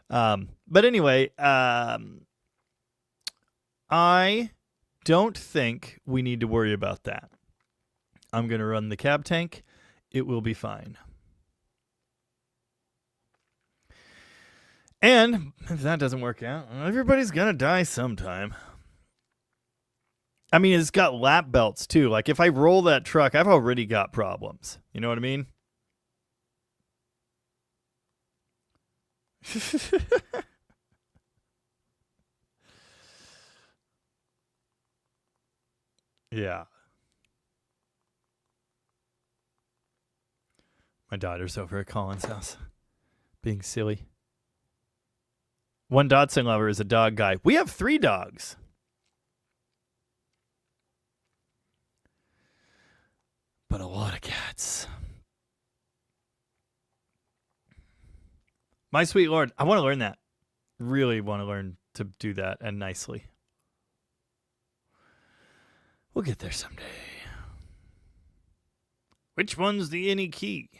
S1: But anyway, I don't think we need to worry about that. I'm going to run the cab tank. It will be fine. And if that doesn't work out, everybody's going to die sometime. I mean, it's got lap belts too. Like if I roll that truck, I've already got problems. You know what I mean? Yeah. My daughter's over at Colin's house being silly. One Dotson lover is a dog guy. We have 3 dogs. But a lot of cats. My sweet Lord, I want to learn that. Really want to learn to do that and nicely. We'll get there someday. Which one's the any key?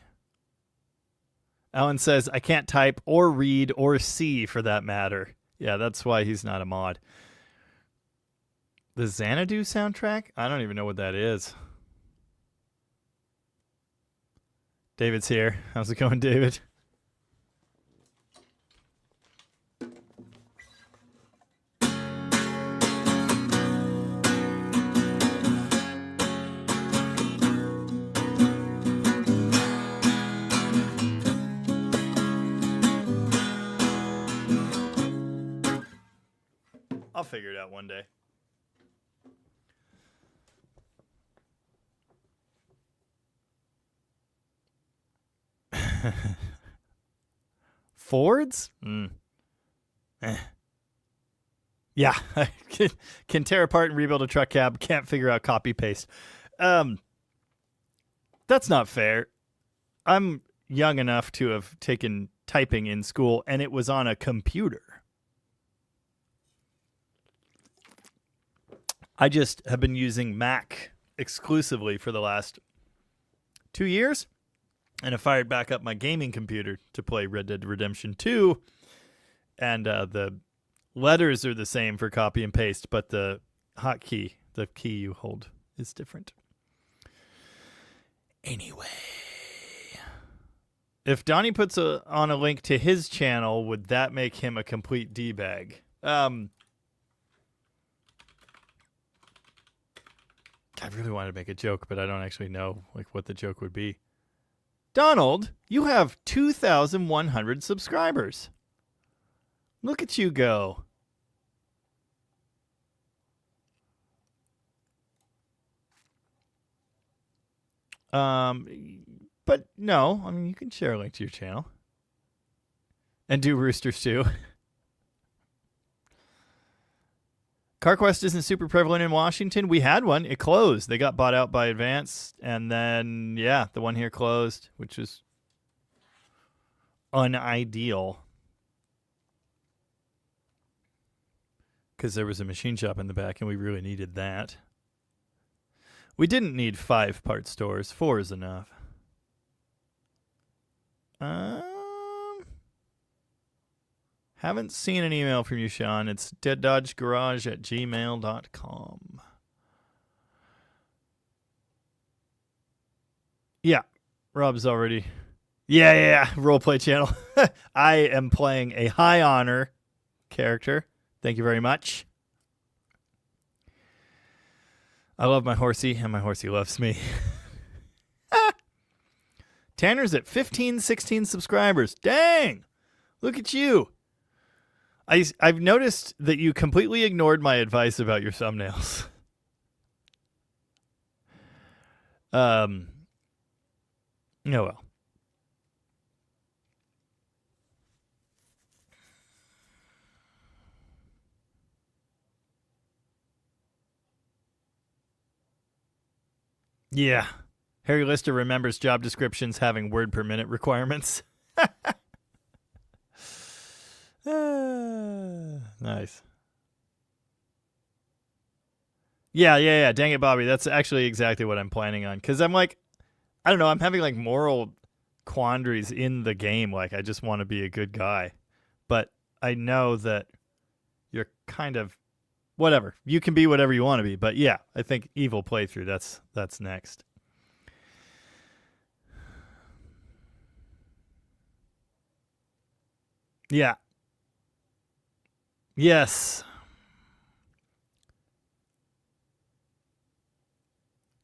S1: Alan says, I can't type or read or see for that matter. Yeah, that's why he's not a mod. The Xanadu soundtrack? I don't even know what that is. David's here. How's it going, David? I'll figure it out one day. Fords? Yeah, I can tear apart and rebuild a truck cab. Can't figure out copy paste. That's not fair. I'm young enough to have taken typing in school, and it was on a computer. I just have been using Mac exclusively for the last 2 years, and I fired back up my gaming computer to play Red Dead Redemption 2, and the letters are the same for copy and paste, but the hotkey, the key you hold, is different. Anyway, if Donnie puts on a link to his channel, would that make him a complete D-bag? I really wanted to make a joke, but I don't actually know like what the joke would be. Donald, you have 2,100 subscribers. Look at you go. But no, I mean, you can share a link to your channel. And do roosters too. CarQuest isn't super prevalent in Washington. We had one. It closed. They got bought out by Advance. And then, yeah, the one here closed, which is unideal. Because there was a machine shop in the back, and we really needed that. We didn't need 5 part stores. 4 is enough. Haven't seen an email from you, Sean. It's deaddodgegarage@gmail.com. Yeah, Rob's already Yeah. Roleplay channel. I am playing a high honor character. Thank you very much. I love my horsey, and my horsey loves me. Tanner's at 15, 16 subscribers. Dang! Look at you. I've noticed that you completely ignored my advice about your thumbnails. Oh well. Yeah. Harry Lister remembers job descriptions having word per minute requirements. Nice. Yeah. Dang it, Bobby. That's actually exactly what I'm planning on. Because I'm like, I don't know, I'm having like moral quandaries in the game. Like, I just want to be a good guy. But I know that you're kind of whatever. You can be whatever you want to be. But yeah, I think evil playthrough, that's next. Yeah. Yes.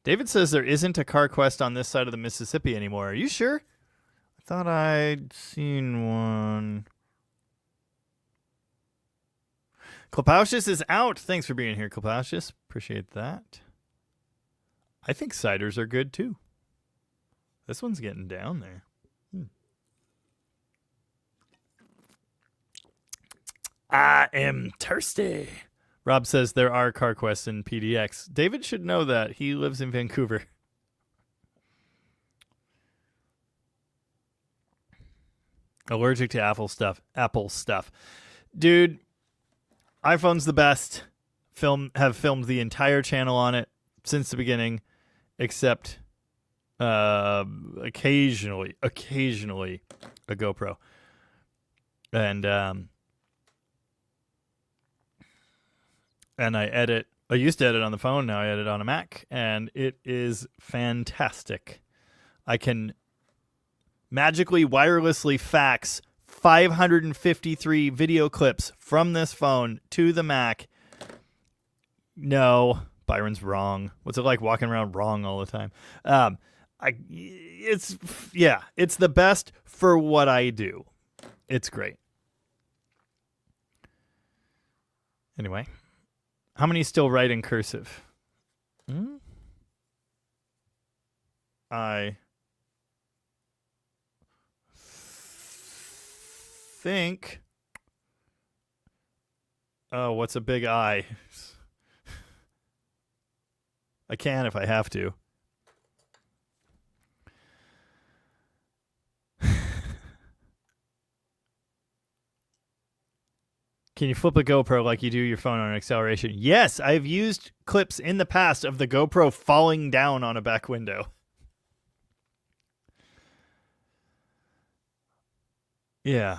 S1: David says there isn't a car quest on this side of the Mississippi anymore. Are you sure? I thought I'd seen one. Klapausius is out. Thanks for being here, Klapausius. Appreciate that. I think ciders are good too. This one's getting down there. I am thirsty. Rob says there are car quests in PDX. David should know that. He lives in Vancouver. Allergic to Apple stuff. Dude, iPhone's the best. Have filmed the entire channel on it since the beginning, except occasionally a GoPro. And I edit. I used to edit on the phone. Now I edit on a Mac, and it is fantastic. I can magically wirelessly fax 553 video clips from this phone to the Mac. No, Byron's wrong. What's it like walking around wrong all the time? It's the best for what I do. It's great. Anyway, how many still write in cursive? I think. Oh, what's a big I? I can if I have to. Can you flip a GoPro like you do your phone on acceleration? Yes, I've used clips in the past of the GoPro falling down on a back window. Yeah.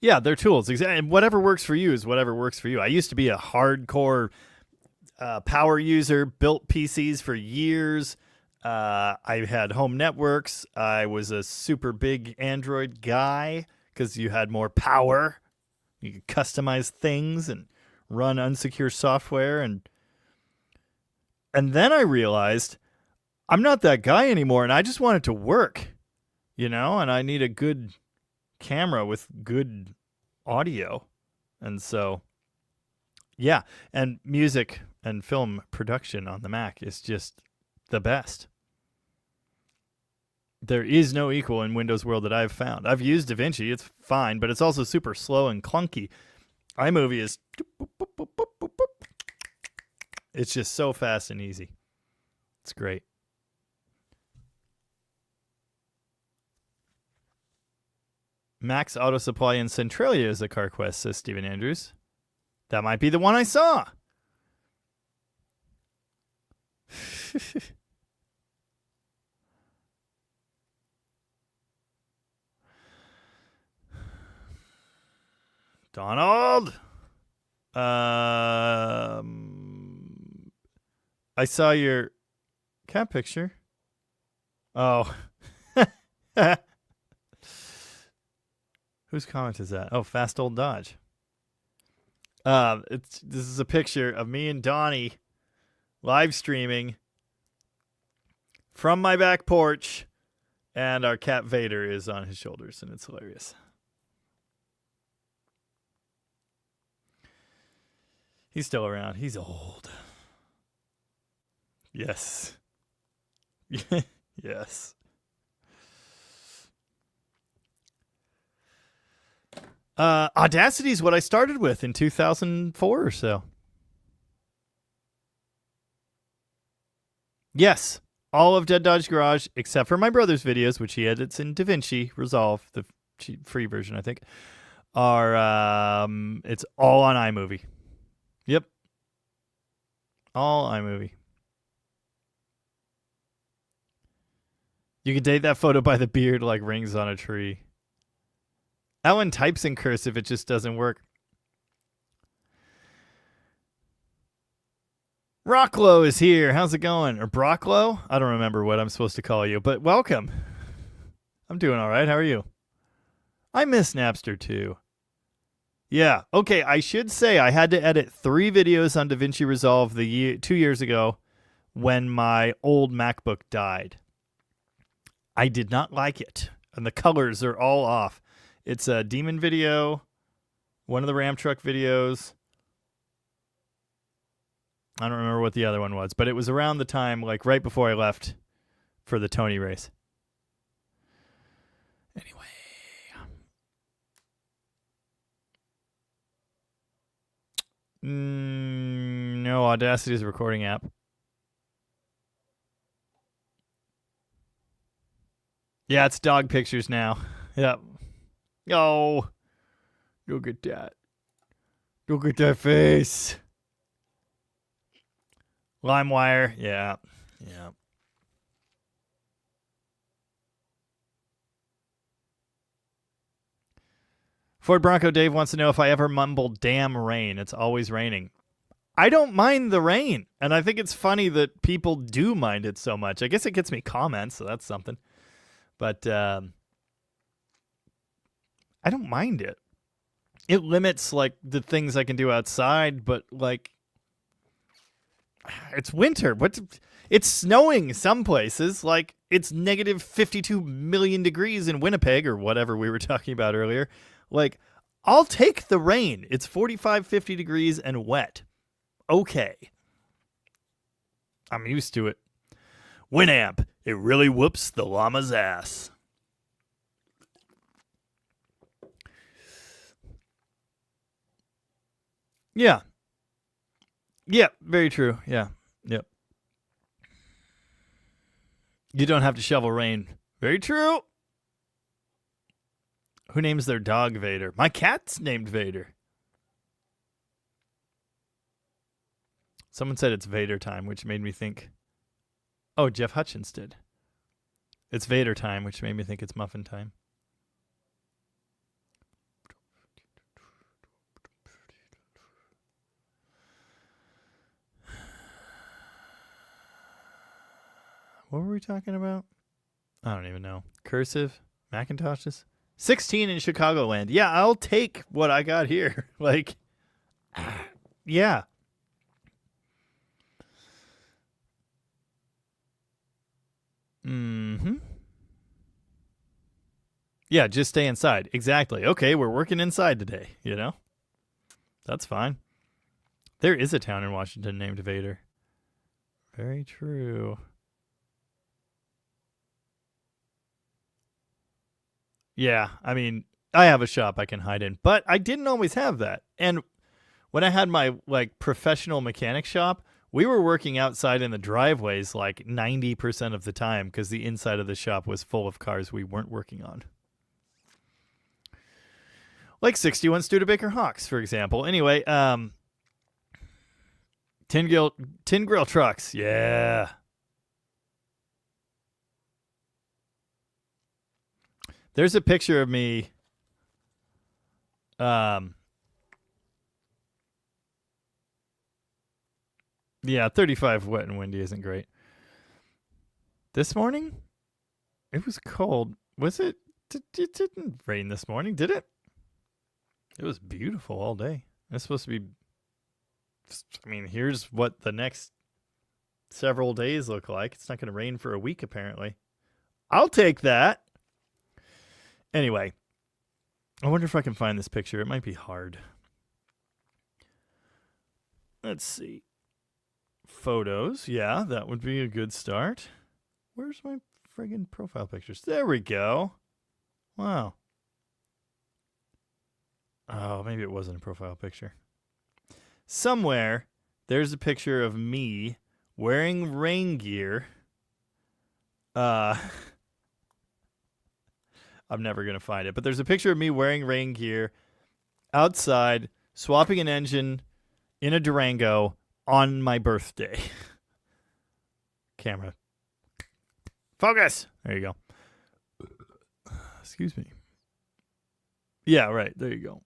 S1: Yeah, they're tools. And whatever works for you is whatever works for you. I used to be a hardcore power user, built PCs for years. I had home networks. I was a super big Android guy because you had more power. You could customize things and run unsecure software. And then I realized I'm not that guy anymore, and I just want it to work, and I need a good camera with good audio. And so, yeah, and music and film production on the Mac is just the best. There is no equal in Windows World that I've found. I've used DaVinci. It's fine, but it's also super slow and clunky. iMovie is... It's just so fast and easy. It's great. Max Auto Supply in Centralia is a car quest, says Stephen Andrews. That might be the one I saw. Donald. I saw your cat picture. Oh. Whose comment is that? Oh, Fast Old Dodge. This is a picture of me and Donnie live streaming from my back porch, and our cat Vader is on his shoulders, and it's hilarious. He's still around. He's old. Yes. Yes. Audacity is what I started with in 2004 or so. Yes. All of Dead Dodge Garage, except for my brother's videos, which he edits in DaVinci Resolve, the free version, I think, are it's all on iMovie. Yep. All iMovie. You can date that photo by the beard like rings on a tree. That one types in cursive, it just doesn't work. Rocklow is here. How's it going? Or Brocklow? I don't remember what I'm supposed to call you, but welcome. I'm doing all right. How are you? I miss Napster too. Yeah. Okay, I should say I had to edit 3 videos on DaVinci Resolve 2 years ago when my old MacBook died. I did not like it, and the colors are all off. It's a Demon video, one of the Ram Truck videos. I don't remember what the other one was, but it was around the time, like right before I left for the Tony race. Anyway. No, Audacity is a recording app. Yeah, it's dog pictures now. Yep. Oh, look at that. Look at that face. LimeWire, yeah. Yeah. Ford Bronco Dave wants to know if I ever mumble damn rain. It's always raining. I don't mind the rain, and I think it's funny that people do mind it so much. I guess it gets me comments, so that's something. But I don't mind it. It limits like the things I can do outside, but like it's winter. It's snowing some places. Like it's negative 52 million degrees in Winnipeg or whatever we were talking about earlier. Like I'll take the rain. It's 45, 50 degrees and wet. Okay. I'm used to it. Winamp. It really whoops the llama's ass. Yeah. Yeah, very true. Yeah. Yep. You don't have to shovel rain. Very true. Who names their dog Vader? My cat's named Vader. Someone said it's Vader time, which made me think. Oh, Jeff Hutchins did. It's Vader time, which made me think it's muffin time. What were we talking about? I don't even know. Cursive? Macintoshes? 16 in Chicagoland. Yeah, I'll take what I got here. Like, yeah. Mm-hmm. Yeah, just stay inside. Exactly. Okay, we're working inside today, you know? That's fine. There is a town in Washington named Vader. Very true. Yeah, I mean, I have a shop I can hide in, but I didn't always have that. And when I had my like professional mechanic shop, we were working outside in the driveways like 90% of the time because the inside of the shop was full of cars we weren't working on. Like 61 Studebaker Hawks, for example. Anyway, Tin Grill trucks. Yeah. There's a picture of me Yeah, 35 wet and windy isn't great. This morning, it was cold. Was it? It didn't rain this morning, did it? It was beautiful all day. It's supposed to be. I mean, here's what the next several days look like. It's not going to rain for a week, apparently. I'll take that. Anyway, I wonder if I can find this picture. It might be hard. Let's see. Photos. Yeah, that would be a good start. Where's my friggin' profile pictures? There we go. Wow. Oh, maybe it wasn't a profile picture. Somewhere, there's a picture of me wearing rain gear. I'm never going to find it, but there's a picture of me wearing rain gear outside, swapping an engine in a Durango on my birthday. Camera. Focus! There you go. Excuse me. Yeah, right. There you go.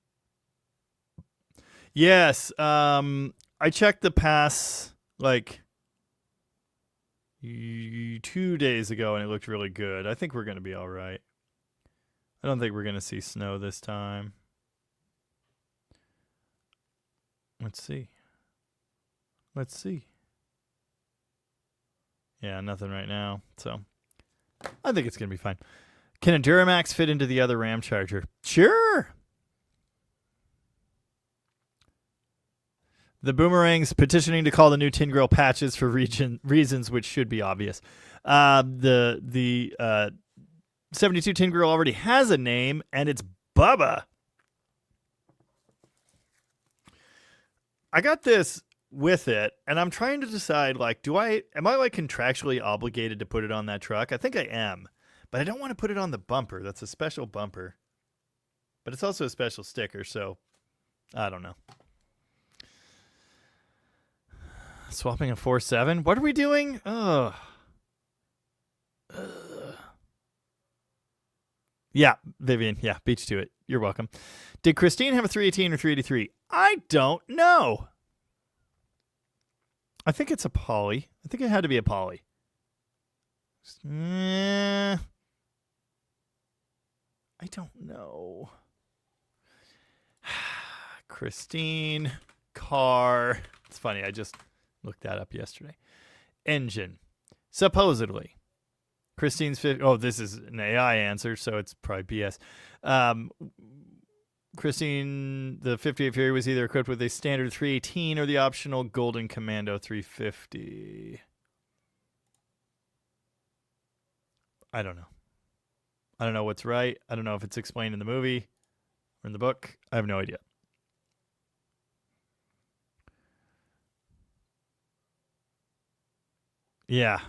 S1: Yes. I checked the pass like 2 days ago, and it looked really good. I think we're going to be all right. I don't think we're going to see snow this time. Let's see. Yeah, nothing right now. So I think it's going to be fine. Can a Duramax fit into the other Ram Charger? Sure. The Boomerangs petitioning to call the new Tin Grill Patches for reasons which should be obvious. The 72 Tin Grill already has a name, and it's Bubba. I got this with it, and I'm trying to decide, like, am I like contractually obligated to put it on that truck? I think I am, but I don't want to put it on the bumper. That's a special bumper, but it's also a special sticker, so I don't know. Swapping a 4.7? What are we doing? Ugh. Yeah, Vivian. Yeah, beach to it. You're welcome. Did Christine have a 318 or 383? I don't know. I think it's a Poly. I think it had to be a Poly. I don't know. Christine, car. It's funny. I just looked that up yesterday. Engine. Supposedly. Christine's 50. Oh, this is an AI answer, so it's probably BS. Christine, the 58 Fury was either equipped with a standard 318 or the optional Golden Commando 350. I don't know. I don't know what's right. I don't know if it's explained in the movie or in the book. I have no idea. Yeah.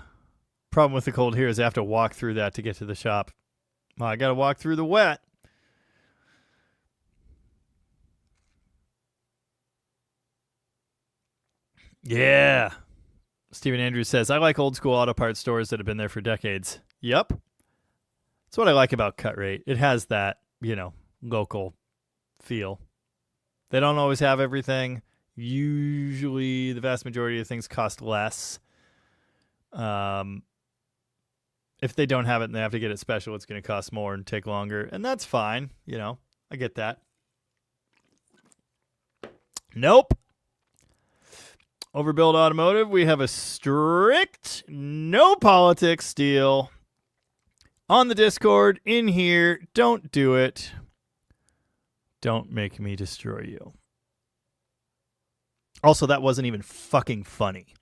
S1: Problem with the cold here is I have to walk through that to get to the shop. Well, I got to walk through the wet. Yeah. Stephen Andrews says, I like old school auto parts stores that have been there for decades. Yep. That's what I like about Cut Rate. It has that, local feel. They don't always have everything. Usually the vast majority of things cost less. If they don't have it and they have to get it special, it's going to cost more and take longer. And that's fine. I get that. Nope. Overbuild Automotive, we have a strict no politics deal on the Discord in here. Don't do it. Don't make me destroy you. Also, that wasn't even fucking funny.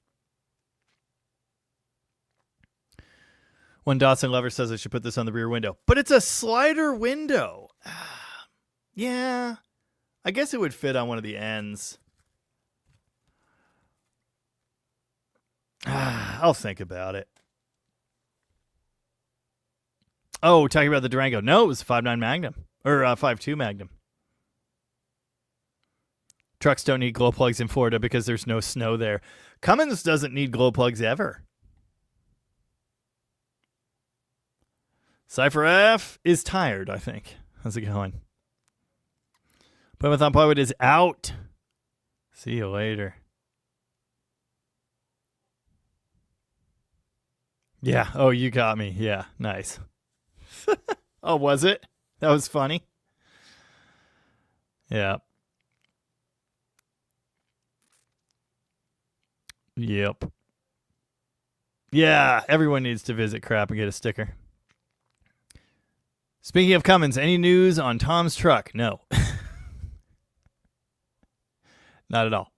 S1: When Dotson Lover says I should put this on the rear window. But it's a slider window. Yeah. I guess it would fit on one of the ends. I'll think about it. Oh, talking about the Durango. No, it was a 5.9 Magnum. Or 5.2 Magnum. Trucks don't need glow plugs in Florida because there's no snow there. Cummins doesn't need glow plugs ever. Cypher F is tired, I think. How's it going? Plymouth on Plywood is out. See you later. Yeah. Oh, you got me. Yeah. Nice. Oh, was it? That was funny. Yeah. Yep. Yeah. Everyone needs to visit Crap and get a sticker. Speaking of Cummins, any news on Tom's truck? No. Not at all.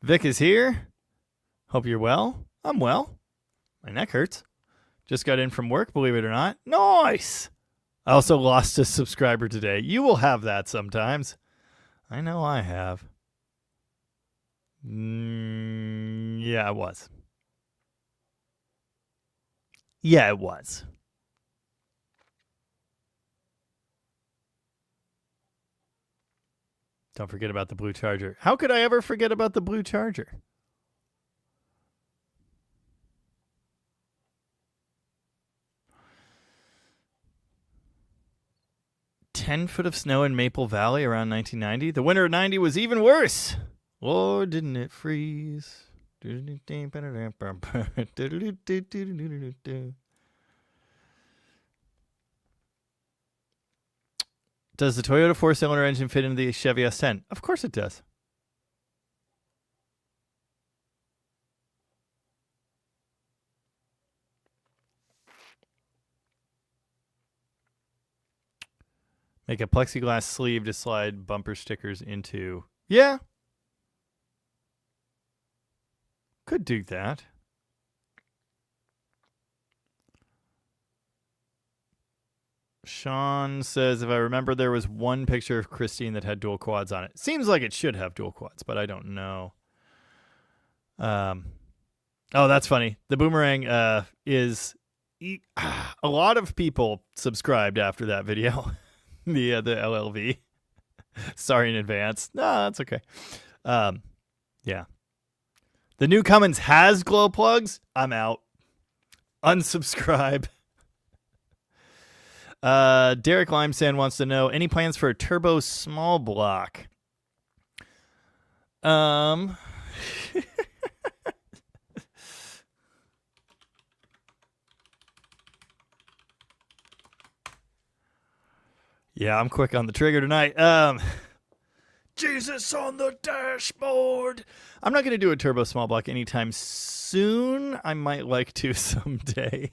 S1: Vic is here. Hope you're well. I'm well. My neck hurts. Just got in from work, believe it or not. Nice. I also lost a subscriber today. You will have that sometimes. I know I have. Yeah, it was. Yeah, it was. Don't forget about the blue charger. How could I ever forget about the blue charger? $10 of snow in Maple Valley around 1990. The winter of 90 was even worse. Lord, didn't it freeze? Does the Toyota 4-cylinder engine fit into the Chevy S10? Of course it does. Make a plexiglass sleeve to slide bumper stickers into. Yeah. Could do that. Sean says, if I remember, there was one picture of Christine that had dual quads on it. Seems like it should have dual quads, but I don't know. Oh, that's funny. The boomerang is a lot of people subscribed after that video. the LLV. Sorry in advance. No, that's okay. Yeah. The new Cummins has glow plugs. I'm out. Unsubscribe. Derek Limesand wants to know, any plans for a turbo small block? Yeah, I'm quick on the trigger tonight. Jesus on the dashboard. I'm not going to do a turbo small block anytime soon. I might like to someday.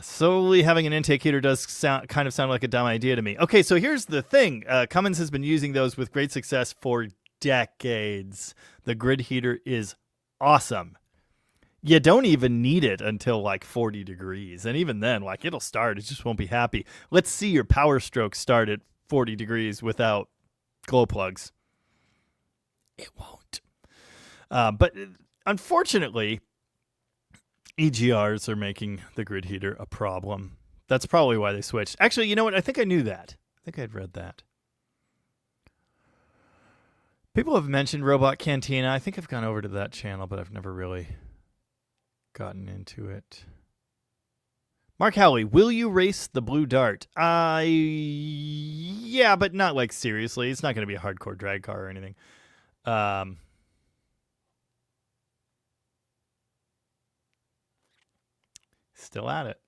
S1: Solely having an intake heater does kind of sound like a dumb idea to me. Okay, so here's the thing. Cummins has been using those with great success for decades. The grid heater is awesome. You don't even need it until like 40 degrees. And even then, like, it'll start. It just won't be happy. Let's see your Power Stroke start at 40 degrees without glow plugs. It won't. But unfortunately, EGRs are making the grid heater a problem. That's probably why they switched. Actually, you know what? I think I knew that. I think I'd read that. People have mentioned Robot Cantina. I think I've gone over to that channel, but I've never really gotten into it. Mark Howley, will you race the Blue Dart? Yeah, but not like seriously. It's not going to be a hardcore drag car or anything. Still at it.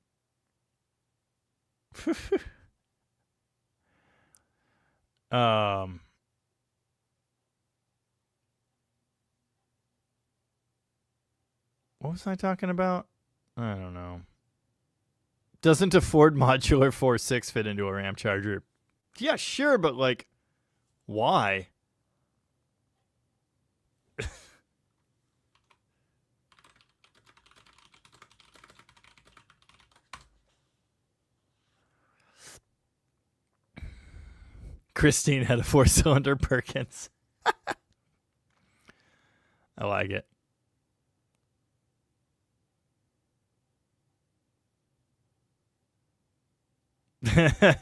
S1: What was I talking about? I don't know. Doesn't a Ford Modular 4.6 fit into a Ram Charger? Yeah, sure, but like, why? Christine had a 4-cylinder Perkins. I like it.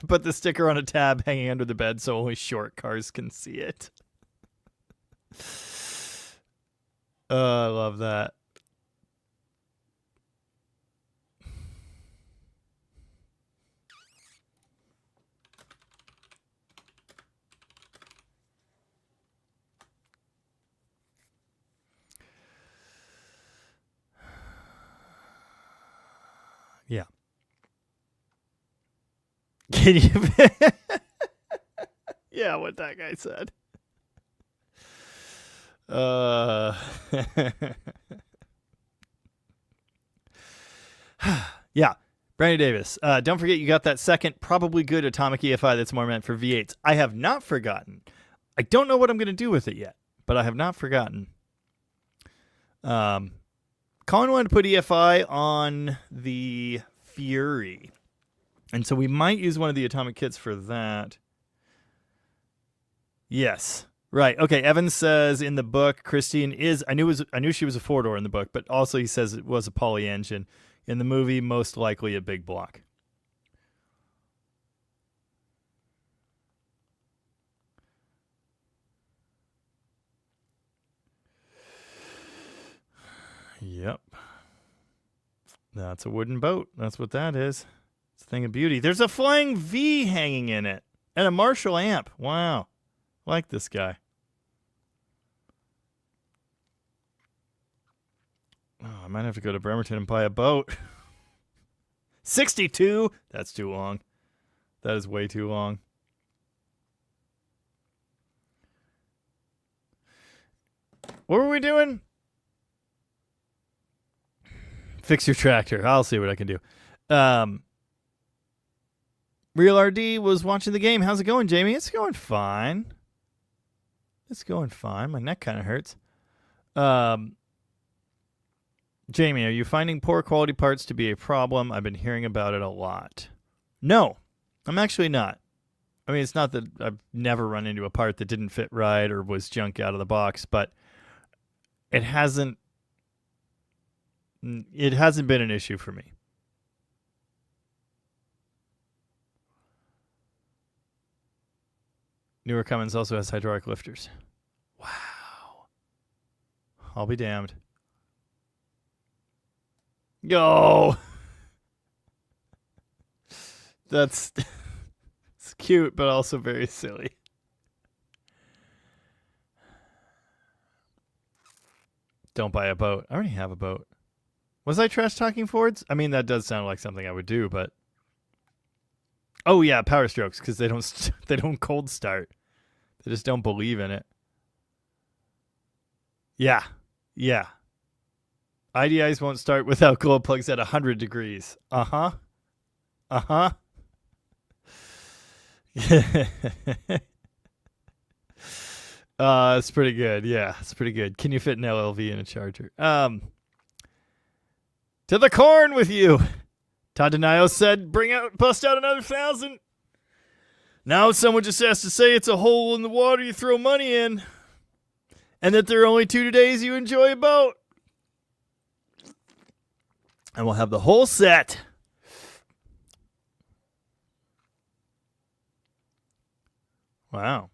S1: Put the sticker on a tab hanging under the bed so only short cars can see it. I love that. Yeah. Can you? Yeah, what that guy said. Yeah. Brandy Davis. Don't forget you got that second, probably good atomic EFI that's more meant for V8s. I have not forgotten. I don't know what I'm going to do with it yet, but I have not forgotten. Colin wanted to put EFI on the Fury. And so we might use one of the atomic kits for that. Yes. Right. Okay. Evan says in the book, Christine is. I knew she was a 4-door in the book, but also he says it was a poly engine. In the movie, most likely a big block. Yep. That's a wooden boat. That's what that is. It's a thing of beauty. There's a flying V hanging in it and a Marshall amp. Wow. Like this guy. Oh, I might have to go to Bremerton and buy a boat. 62? That's too long. That is way too long. What were we doing? Fix your tractor. I'll see what I can do. Real RD was watching the game. How's it going, Jamie? It's going fine. It's going fine. My neck kind of hurts. Jamie, are you finding poor quality parts to be a problem? I've been hearing about it a lot. No, I'm actually not. I mean, it's not that I've never run into a part that didn't fit right or was junk out of the box, but it hasn't been an issue for me. Newer Cummins also has hydraulic lifters. Wow. I'll be damned. Yo. That's it's cute, but also very silly. Don't buy a boat. I already have a boat. Was I trash talking Fords? I mean, that does sound like something I would do, but oh yeah, Power Strokes, because they don't cold start. They just don't believe in it. Yeah. IDIs won't start without glow plugs at 100 degrees. Uh-huh. It's pretty good. Yeah, it's pretty good. Can you fit an LLV in a charger? To the corn with you. Todd Denio said, bust out another 1,000. Now someone just has to say it's a hole in the water you throw money in. And that there are only 2 days you enjoy a boat. And we'll have the whole set. Wow.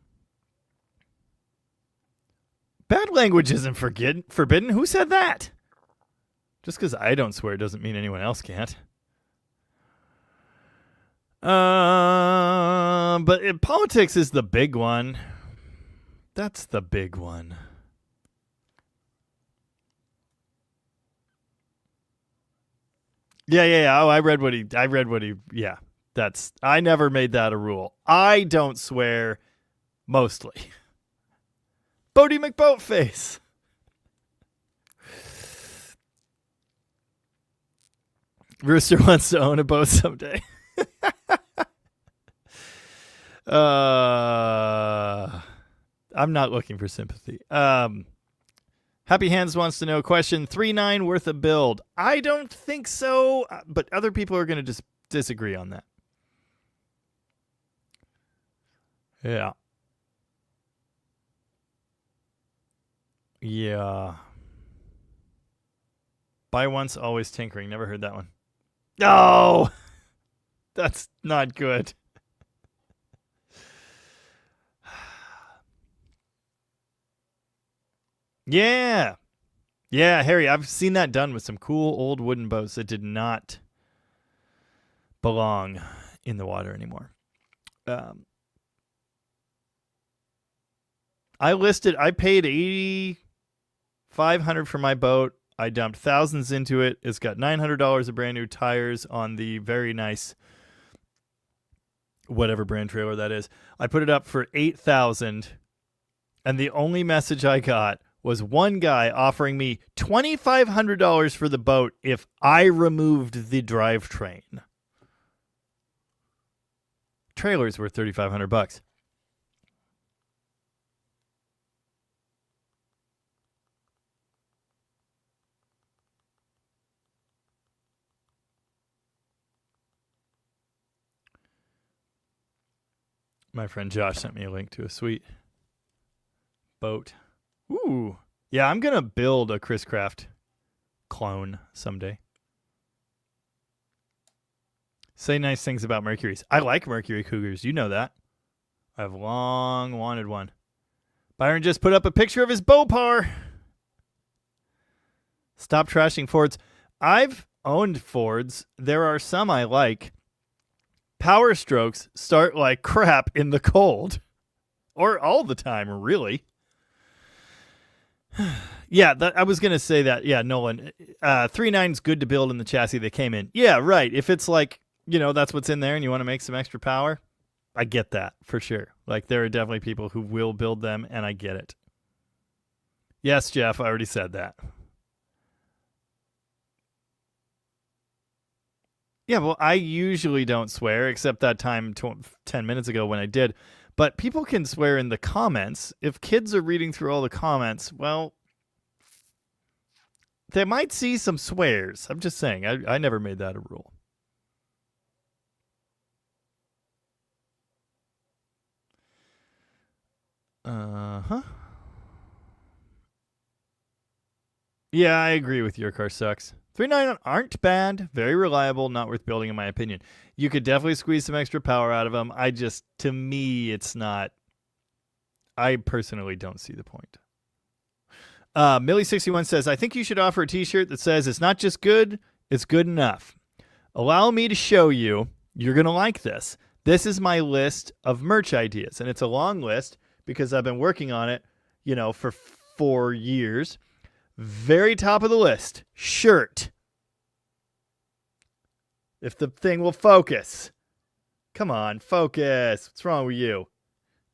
S1: Bad language isn't forbidden. Who said that? Just because I don't swear doesn't mean anyone else can't. But politics is the big one. That's the big one. Yeah. Oh, I read what he. Yeah, I never made that a rule. I don't swear, mostly. Bodie McBoatface. Rooster wants to own a boat someday. I'm not looking for sympathy. Happy Hands wants to know, question 3.9 worth a build. I don't think so, but other people are going to disagree on that. Yeah. Buy once, always tinkering. Never heard that one. No! That's not good. Yeah, Harry, I've seen that done with some cool old wooden boats that did not belong in the water anymore. I paid $8,500 for my boat. I dumped thousands into it. It's got $900 of brand new tires on the very nice whatever brand trailer that is. I put it up for $8,000, and the only message I got was one guy offering me $2,500 for the boat if I removed the drivetrain. Trailer's worth $3,500. My friend Josh sent me a link to a sweet boat. Ooh. Yeah, I'm going to build a Chris Craft clone someday. Say nice things about Mercuries. I like Mercury Cougars. You know that. I've long wanted one. Byron just put up a picture of his Bopar. Stop trashing Fords. I've owned Fords. There are some I like. Power strokes start like crap in the cold. Or all the time, really. Yeah, I was going to say that. Yeah, Nolan. 3.9's good to build in the chassis they came in. Yeah, right. If it's like, that's what's in there and you want to make some extra power, I get that for sure. Like, there are definitely people who will build them, and I get it. Yes, Jeff, I already said that. Yeah, well, I usually don't swear, except that time 10 minutes ago when I did. But people can swear in the comments. If kids are reading through all the comments, well, they might see some swears. I'm just saying. I never made that a rule. Uh-huh. Yeah, I agree with your car sucks. 3.9 aren't bad, very reliable, not worth building in my opinion. You could definitely squeeze some extra power out of them. To me, it's not. I personally don't see the point. Millie61 says, I think you should offer a t-shirt that says, it's not just good, it's good enough. Allow me to show you. You're going to like this. This is my list of merch ideas, and it's a long list because I've been working on it, for 4 years. Very top of the list, shirt. If the thing will focus. Come on, focus. What's wrong with you?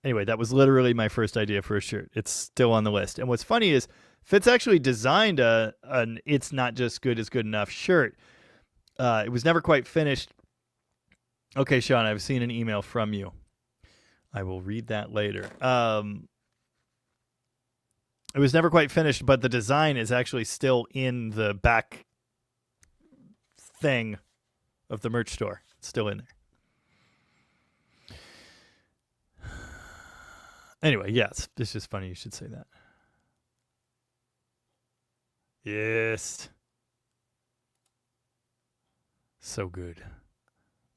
S1: Anyway, that was literally my first idea for a shirt. It's still on the list. And what's funny is Fitz actually designed an It's Not Just Good, It's Good Enough shirt. It was never quite finished. Okay, Sean, I've seen an email from you. I will read that later. It was never quite finished, but the design is actually still in the back thing of the merch store. It's still in there. Anyway, yes, it's just funny you should say that. Yes. So good.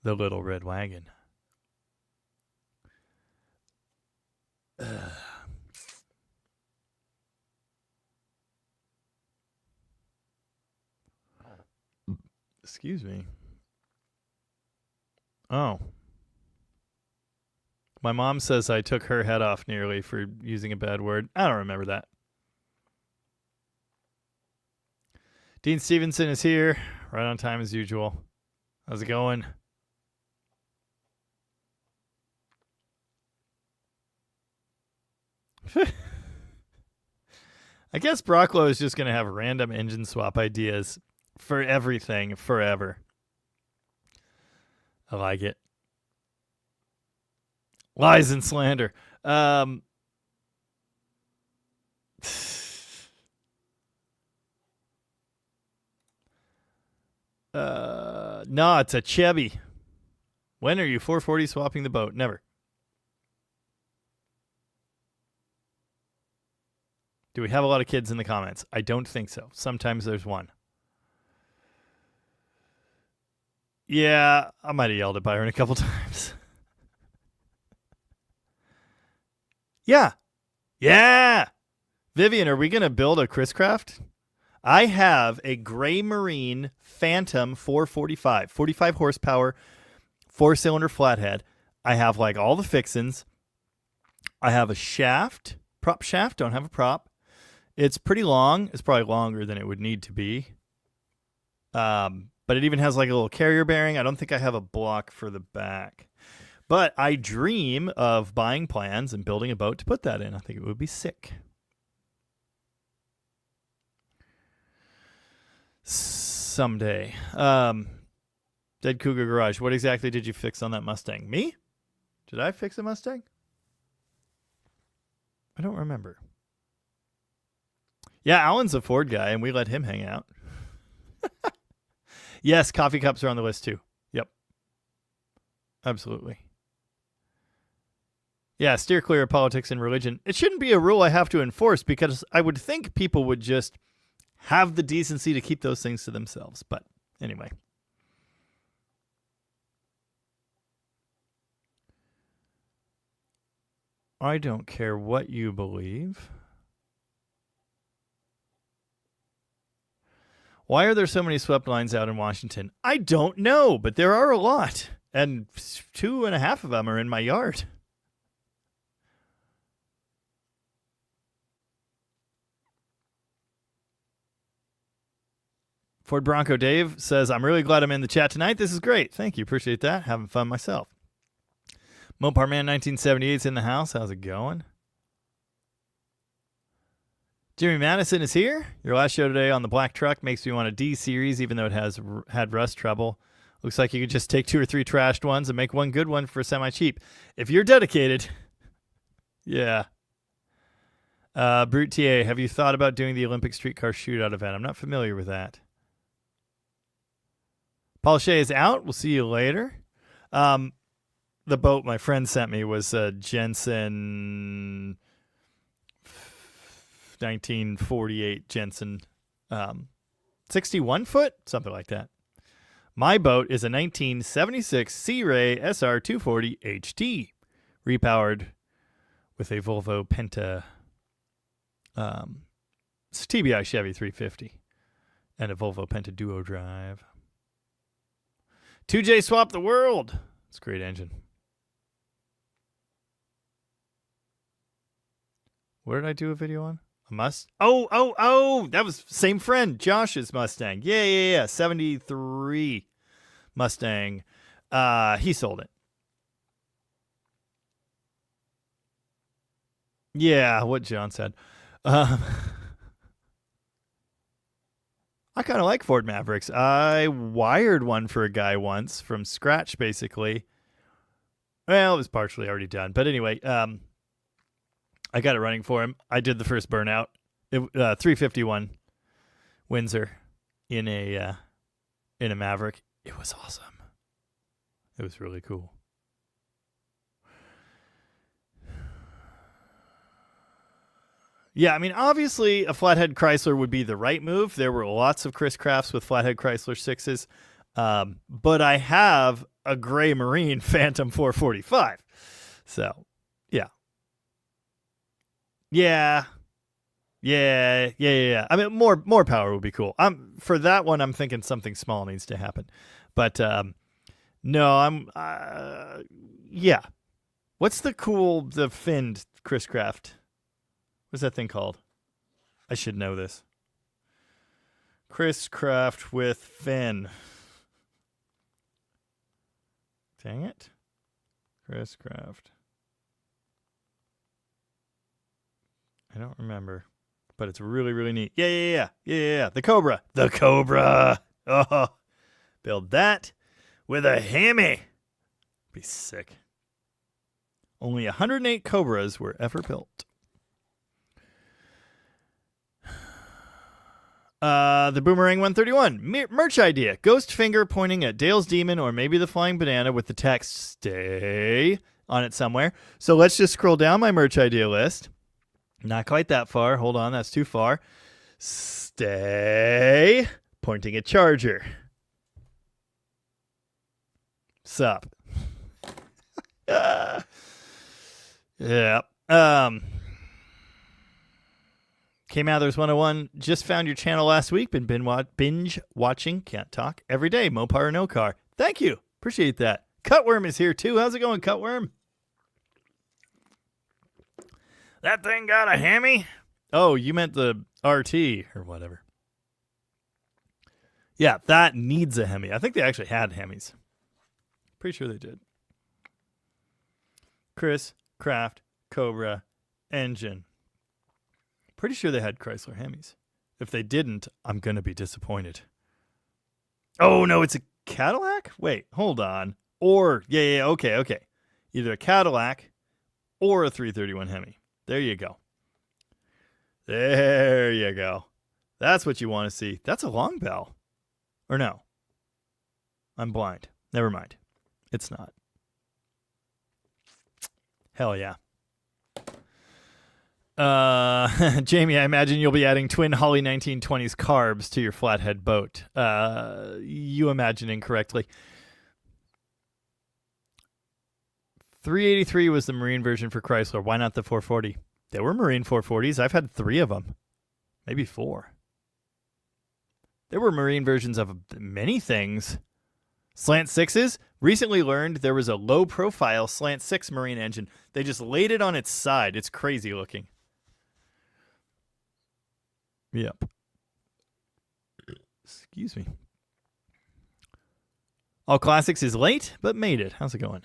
S1: The Little Red Wagon. Excuse me. Oh. My mom says I took her head off nearly for using a bad word. I don't remember that. Dean Stevenson is here, right on time as usual. How's it going? I guess Brocklow is just going to have random engine swap ideas for everything forever. I like it. Lies and slander. No, it's a Chevy. When are you 440 swapping the boat? Never. Do we have a lot of kids in the comments? I don't think so. Sometimes there's one. Yeah, I might have yelled at Byron a couple times. Yeah. Vivian, are we going to build a Chris Craft? I have a Gray Marine Phantom 445, 45 horsepower, 4-cylinder flathead. I have like all the fixins. I have a shaft, prop shaft, don't have a prop. It's pretty long. It's probably longer than it would need to be. But it even has like a little carrier bearing. I don't think I have a block for the back. But I dream of buying plans and building a boat to put that in. I think it would be sick. Someday. Dead Cougar Garage. What exactly did you fix on that Mustang? Me? Did I fix a Mustang? I don't remember. Yeah, Alan's a Ford guy, and we let him hang out. Yes, coffee cups are on the list too. Yep. Absolutely. Yeah, steer clear of politics and religion. It shouldn't be a rule I have to enforce because I would think people would just have the decency to keep those things to themselves. But anyway. I don't care what you believe. Why are there so many swept lines out in Washington? I don't know, but there are a lot. And 2.5 of them are in my yard. Ford Bronco Dave says, I'm really glad I'm in the chat tonight. This is great. Thank you. Appreciate that. Having fun myself. Mopar Man 1978's in the house. How's it going? Jimmy Madison is here. Your last show today on the black truck makes me want a D series, even though it has had rust trouble. Looks like you could just take 2 or 3 trashed ones and make one good one for semi-cheap. If you're dedicated. Yeah. Brute TA, have you thought about doing the Olympic streetcar shootout event? I'm not familiar with that. Paul Shea is out. We'll see you later. The boat my friend sent me was a Jensen 1948 Jensen 61 foot, something like that. My boat is a 1976 Sea Ray SR 240 HT, repowered with a Volvo Penta TBI Chevy 350 and a Volvo Penta Duo Drive. 2J Swap the World. It's a great engine. What did I do a video on? A Must? Oh! That was same friend, Josh's Mustang. Yeah. 73 Mustang. He sold it. Yeah, what John said. I kind of like Ford Mavericks. I wired one for a guy once from scratch, basically. Well, it was partially already done. But anyway, I got it running for him. I did the first burnout. 351 Windsor in a Maverick. It was awesome. It was really cool. Yeah, I mean, obviously, a flathead Chrysler would be the right move. There were lots of Chris Crafts with flathead Chrysler 6s. But I have a gray Marine Phantom 445. So, yeah. Yeah. I mean, more power would be cool. For that one, I'm thinking something small needs to happen. But, no, yeah. What's the finned Chris Craft? What's that thing called? I should know this. Chris Craft with fin. Dang it. Chris Craft. I don't remember. But it's really, really neat. Yeah. The Cobra. The Cobra. Oh. Build that with a Hemi. Be sick. Only 108 Cobras were ever built. The Boomerang 131. Merch idea. Ghost finger pointing at Dale's Demon or maybe the Flying Banana with the text stay on it somewhere. So let's just scroll down my merch idea list. Not quite that far. Hold on. That's too far. Stay pointing at Charger. Sup. Yeah. K-Mathers 101, just found your channel last week. Been binge watching, can't talk, every day, Mopar or no car. Thank you. Appreciate that. Cutworm is here too. How's it going, Cutworm? That thing got a Hemi? Oh, you meant the RT or whatever. Yeah, that needs a Hemi. I think they actually had Hemis. Pretty sure they did. Chris, Craft, Cobra, Engine. Pretty sure they had Chrysler Hemis. If they didn't, I'm going to be disappointed. Oh, no, it's a Cadillac? Wait, hold on. Or, yeah, okay. Either a Cadillac or a 331 Hemi. There you go. There you go. That's what you want to see. That's a long bell. Or no. I'm blind. Never mind. It's not. Hell yeah. Jamie, I imagine you'll be adding twin Holly 1920s carbs to your flathead boat. You imagine incorrectly. 383 was the Marine version for Chrysler. Why not the 440? There were Marine 440s. I've had 3 of them. Maybe 4. There were Marine versions of many things. Slant 6s? Recently learned there was a low-profile Slant 6 Marine engine. They just laid it on its side. It's crazy looking. Yep. Excuse me. All Classics is late, but made it. How's it going?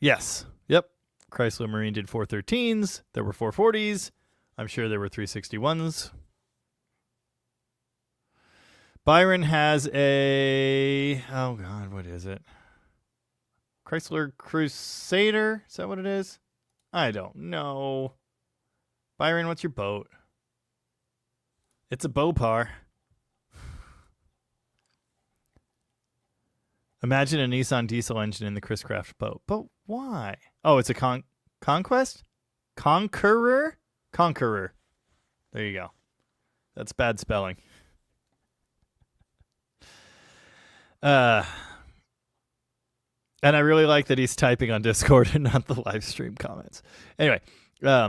S1: Yes. Yep. Chrysler Marine did 413s. There were 440s. I'm sure there were 361s. Byron has a... Oh, God, what is it? Chrysler Crusader? Is that what it is? I don't know. Byron, what's your boat? It's a Bopar. Imagine a Nissan diesel engine in the Chris Craft boat. But why? Oh, it's a Conquest? Conqueror? Conqueror. There you go. That's bad spelling. And I really like that he's typing on Discord and not the live stream comments. Anyway, Yeah.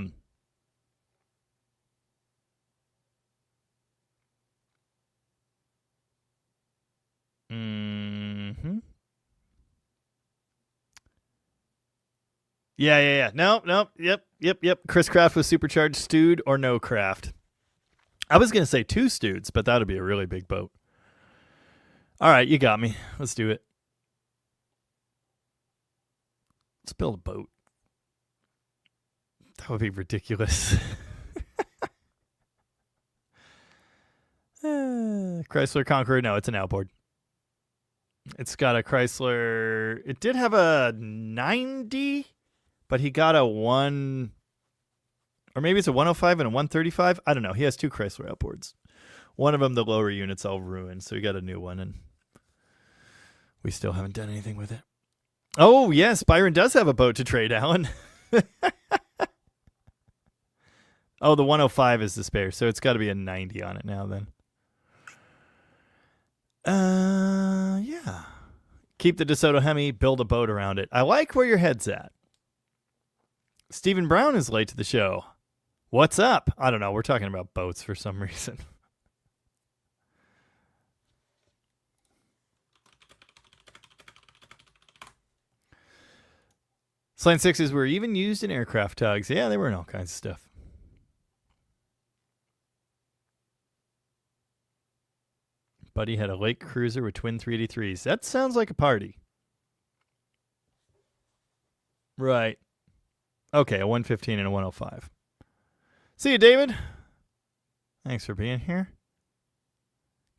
S1: Nope. Yep. Chris Craft was supercharged, stewed, or no craft. I was going to say 2 steweds, but that would be a really big boat. All right, you got me. Let's do it. Let's build a boat. That would be ridiculous. Chrysler Conqueror. No, it's an outboard. It's got a Chrysler. It did have a 90, but he got a 1, or maybe it's a 105 and a 135. I don't know. He has 2 Chrysler outboards. One of them, the lower unit's all ruined, so he got a new one, and we still haven't done anything with it. Oh, yes, Byron does have a boat to trade, Alan. Oh, the 105 is the spare, so it's got to be a 90 on it now then. Yeah. Keep the DeSoto Hemi, build a boat around it. I like where your head's at. Stephen Brown is late to the show. What's up? I don't know. We're talking about boats for some reason. Slant 6s were even used in aircraft tugs. Yeah, they were in all kinds of stuff. Buddy had a lake cruiser with twin 383s. That sounds like a party. Right. Okay, a 115 and a 105. See you, David. Thanks for being here.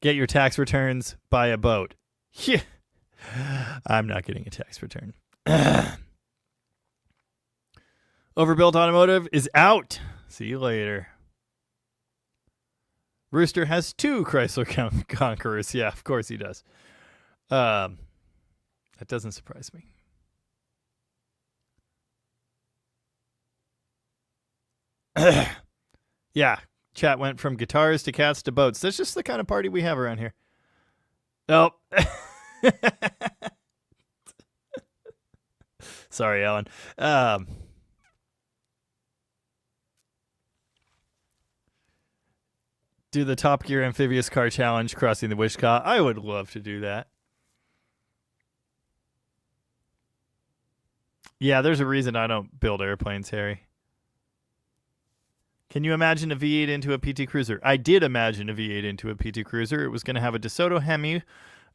S1: Get your tax returns, buy a boat. Yeah. I'm not getting a tax return. Overbuilt Automotive is out. See you later. Rooster has 2 Chrysler Conquerors. Yeah, of course he does. That doesn't surprise me. Yeah, chat went from guitars to cats to boats. That's just the kind of party we have around here. Oh. Sorry, Alan. Do the Top Gear Amphibious Car Challenge crossing the Wishkah. I would love to do that. Yeah, there's a reason I don't build airplanes, Harry. Can you imagine a V8 into a PT Cruiser? I did imagine a V8 into a PT Cruiser. It was going to have a DeSoto Hemi,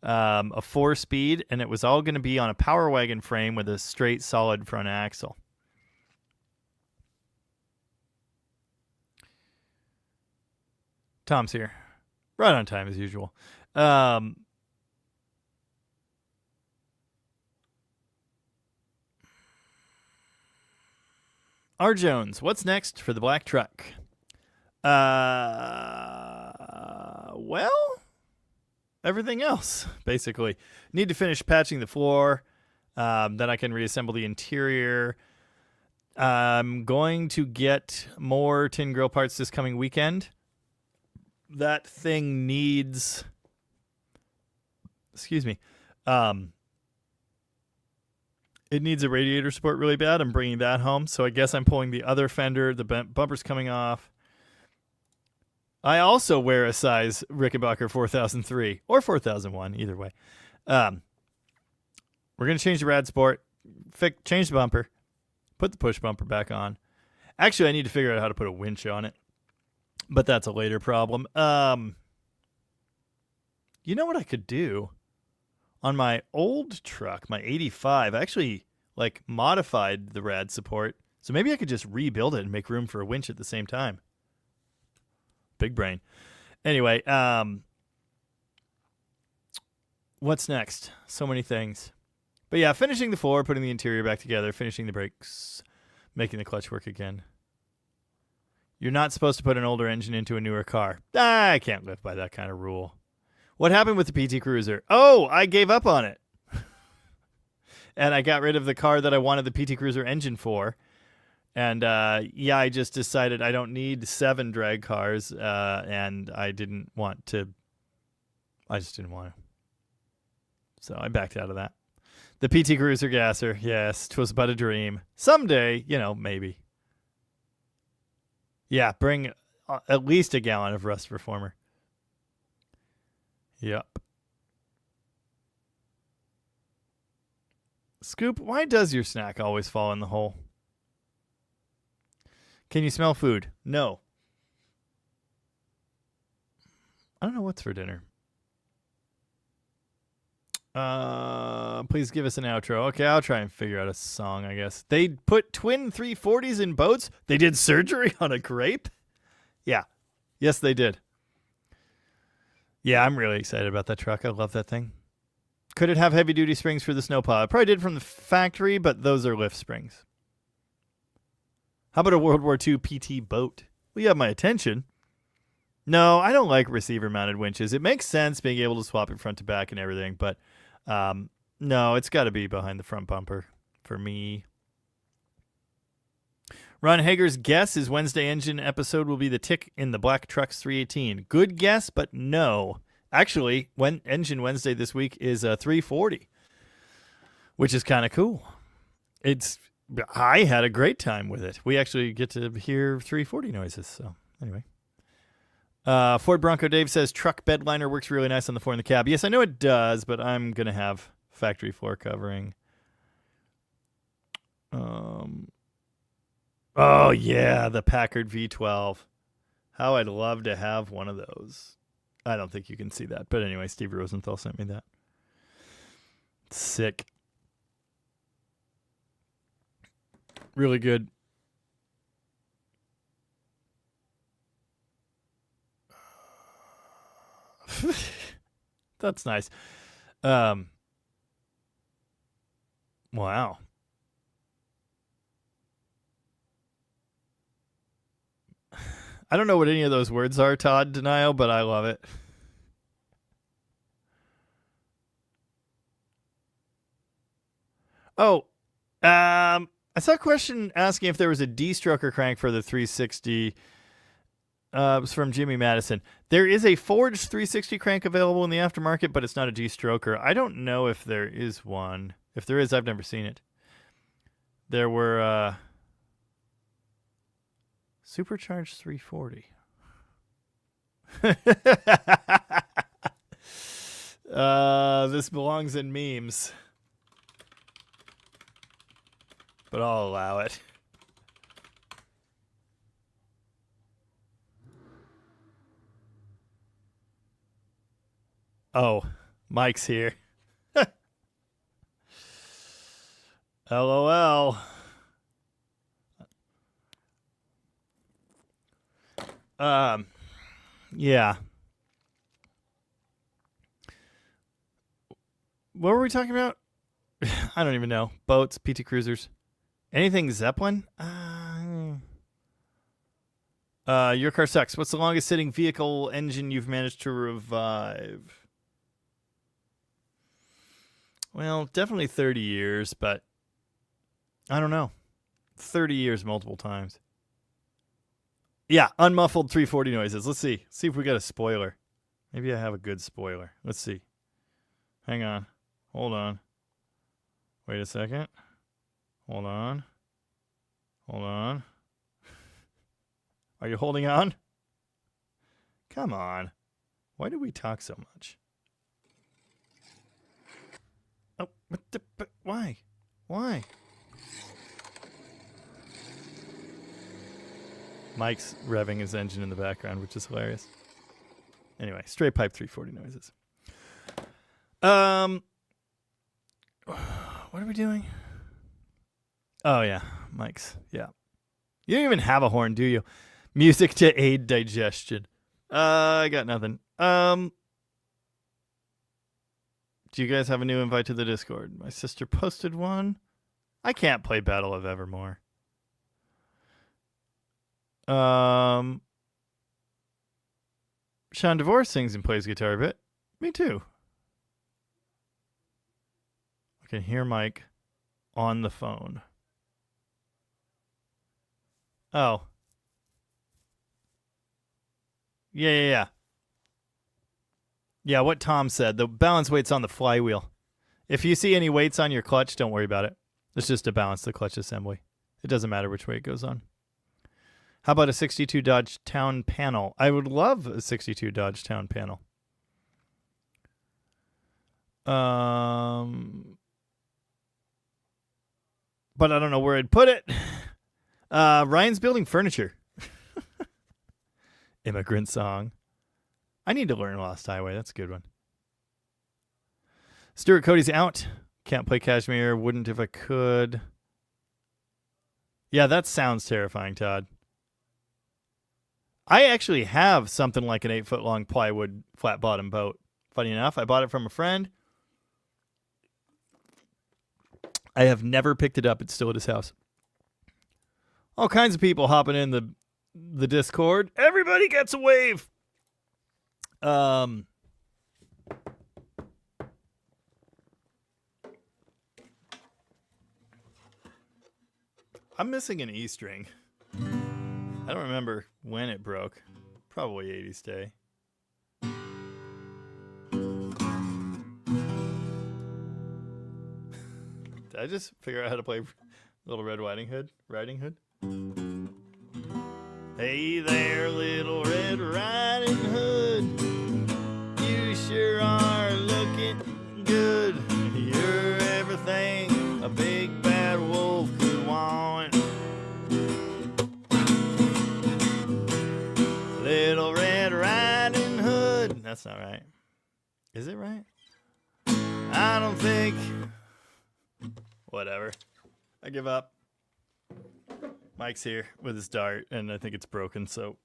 S1: a 4-speed, and it was all going to be on a Power Wagon frame with a straight, solid front axle. Tom's here. Right on time as usual. R. Jones, what's next for the black truck? Well, everything else, basically. Need to finish patching the floor. Then I can reassemble the interior. I'm going to get more tin grill parts this coming weekend. That thing needs... Excuse me. It needs a radiator support really bad. I'm bringing that home. So I guess I'm pulling the other fender. The bumper's coming off. I also wear a size Rickenbacker 4003 or 4001, either way. We're going to change the rad sport, change the bumper, put the push bumper back on. Actually, I need to figure out how to put a winch on it, but that's a later problem. You know what I could do? On my old truck, my 85, I actually modified the rad support. So maybe I could just rebuild it and make room for a winch at the same time. Big brain. Anyway, what's next? So many things. But yeah, finishing the floor, putting the interior back together, finishing the brakes, making the clutch work again. You're not supposed to put an older engine into a newer car. I can't live by that kind of rule. What happened with the PT Cruiser? Oh, I gave up on it. And I got rid of the car that I wanted the PT Cruiser engine for. And yeah, I just decided I don't need 7 drag cars. And I didn't want to. I just didn't want to. So I backed out of that. The PT Cruiser gasser. Yes, 'twas but a dream. Someday, maybe. Yeah, bring at least a gallon of Rust Reformer. Yep. Scoop, why does your snack always fall in the hole? Can you smell food? No. I don't know what's for dinner. Please give us an outro. Okay, I'll try and figure out a song, I guess. They put twin 340s in boats? They did surgery on a grape? Yeah. Yes, they did. Yeah, I'm really excited about that truck. I love that thing. Could it have heavy-duty springs for the snowplow? It probably did from the factory, but those are lift springs. How about a World War II PT boat? Well, you have my attention. No, I don't like receiver-mounted winches. It makes sense being able to swap it front to back and everything, but no, it's got to be behind the front bumper for me. Ron Hager's guess his Wednesday engine episode will be the tick in the Black Trucks 318. Good guess, but no. Actually, Engine Wednesday this week is a 340, which is kind of cool. I had a great time with it. We actually get to hear 340 noises. So anyway, Ford Bronco Dave says truck bed liner works really nice on the floor in the cab. Yes, I know it does, but I'm gonna have factory floor covering. Oh, yeah, the Packard V12. How I'd love to have one of those. I don't think you can see that. But anyway, Steve Rosenthal sent me that. Sick. Really good. That's nice. Wow. I don't know what any of those words are, Todd Denial, but I love it. Oh, I saw a question asking if there was a D-stroker crank for the 360. It was from Jimmy Madison. There is a forged 360 crank available in the aftermarket, but it's not a D-stroker. I don't know if there is one. If there is, I've never seen it. There were supercharged 340. This belongs in memes. but I'll allow it. Oh, Mike's here. LOL. Yeah. What were we talking about? I don't even know. Boats, PT Cruisers. Anything Zeppelin? Your car sucks. What's the longest sitting vehicle engine you've managed to revive? Well, definitely 30 years, but I don't know. 30 years multiple times. Yeah, unmuffled 340 noises. Let's see. See if we got a spoiler. Maybe I have a good spoiler. Let's see. Hang on. Hold on. Wait a second. Hold on. Hold on. Are you holding on? Come on. Why do we talk so much? Oh, but why? Why? Mike's revving his engine in the background, which is hilarious. Anyway, straight pipe 340 noises. What are we doing? Oh, yeah. Mike's. Yeah. You don't even have a horn, do you? Music to aid digestion. I got nothing. Do you guys have a new invite to the Discord? My sister posted one. I can't play Battle of Evermore. Sean DeVore sings and plays guitar a bit. Me too. I can hear Mike on the phone. Oh. Yeah. Yeah, what Tom said. The balance weight's on the flywheel. If you see any weights on your clutch, don't worry about it. It's just to balance the clutch assembly. It doesn't matter which way it goes on. How about a 62 Dodge Town panel? I would love a 62 Dodge Town panel. But I don't know where I'd put it. Ryan's building furniture. Immigrant song. I need to learn Lost Highway. That's a good one. Stuart Cody's out. Can't play Kashmir. Wouldn't if I could. Yeah, that sounds terrifying, Todd. I actually have something like an 8-foot-long plywood flat-bottom boat. Funny enough, I bought it from a friend. I have never picked it up. It's still at his house. All kinds of people hopping in the Discord. Everybody gets a wave. I'm missing an E string. I don't remember when it broke. Probably 80s day. Did I just figure out how to play Little Red Riding Hood? Hey there, Little Red Riding Hood. You sure are looking good. You're everything a big bad wolf could want. Little Red Riding Hood. That's not right. Is it right? I don't think. Whatever. I give up. Mike's here with his dart, and I think it's broken, so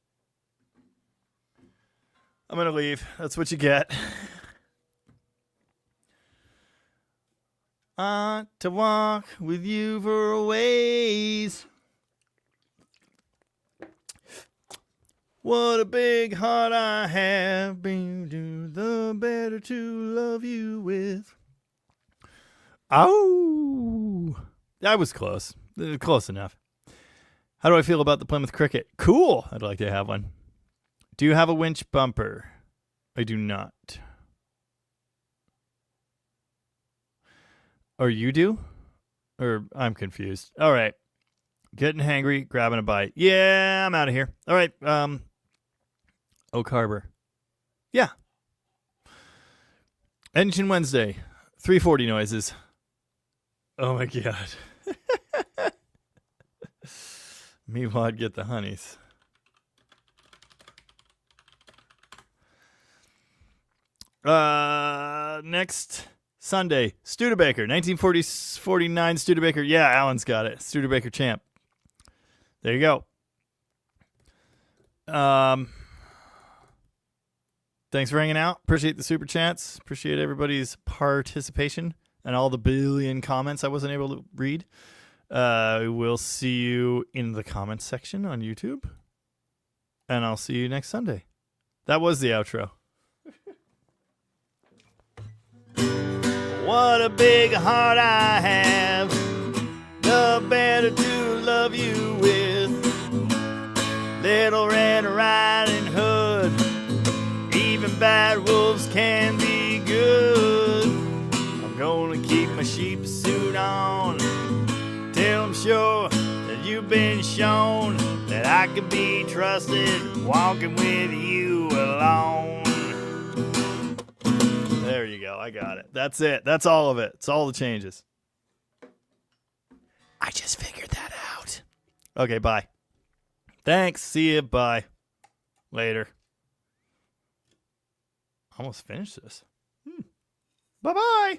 S1: I'm going to leave. That's what you get. To walk with you for a ways. What a big heart I have, baby, the better to love you with. Oh, that was close. Close enough. How do I feel about the Plymouth Cricket? Cool. I'd like to have one. Do you have a winch bumper? I do not. Or you do? Or I'm confused. All right. Getting hangry, grabbing a bite. Yeah, I'm out of here. All right. Oak Harbor. Yeah. Engine Wednesday. 340 noises. Oh my God. Meanwhile, I'd get the honeys. Next Sunday, Studebaker, 1949 Studebaker. Yeah, Alan's got it. Studebaker champ. There you go. Thanks for hanging out. Appreciate the super chats. Appreciate everybody's participation and all the billion comments I wasn't able to read. We'll see you in the comments section on YouTube. And I'll see you next Sunday. That was the outro. What a big heart I have, the better to love you with. Little Red Riding Hood, even bad wolves can be good. I'm gonna keep my sheep suit on till I'm sure that you've been shown that I can be trusted walking with you alone. There you go. I got it. That's it. That's all of it. It's all the changes. I just figured that out. Okay, bye. Thanks. See you. Bye. Later. Almost finished this. Bye-bye.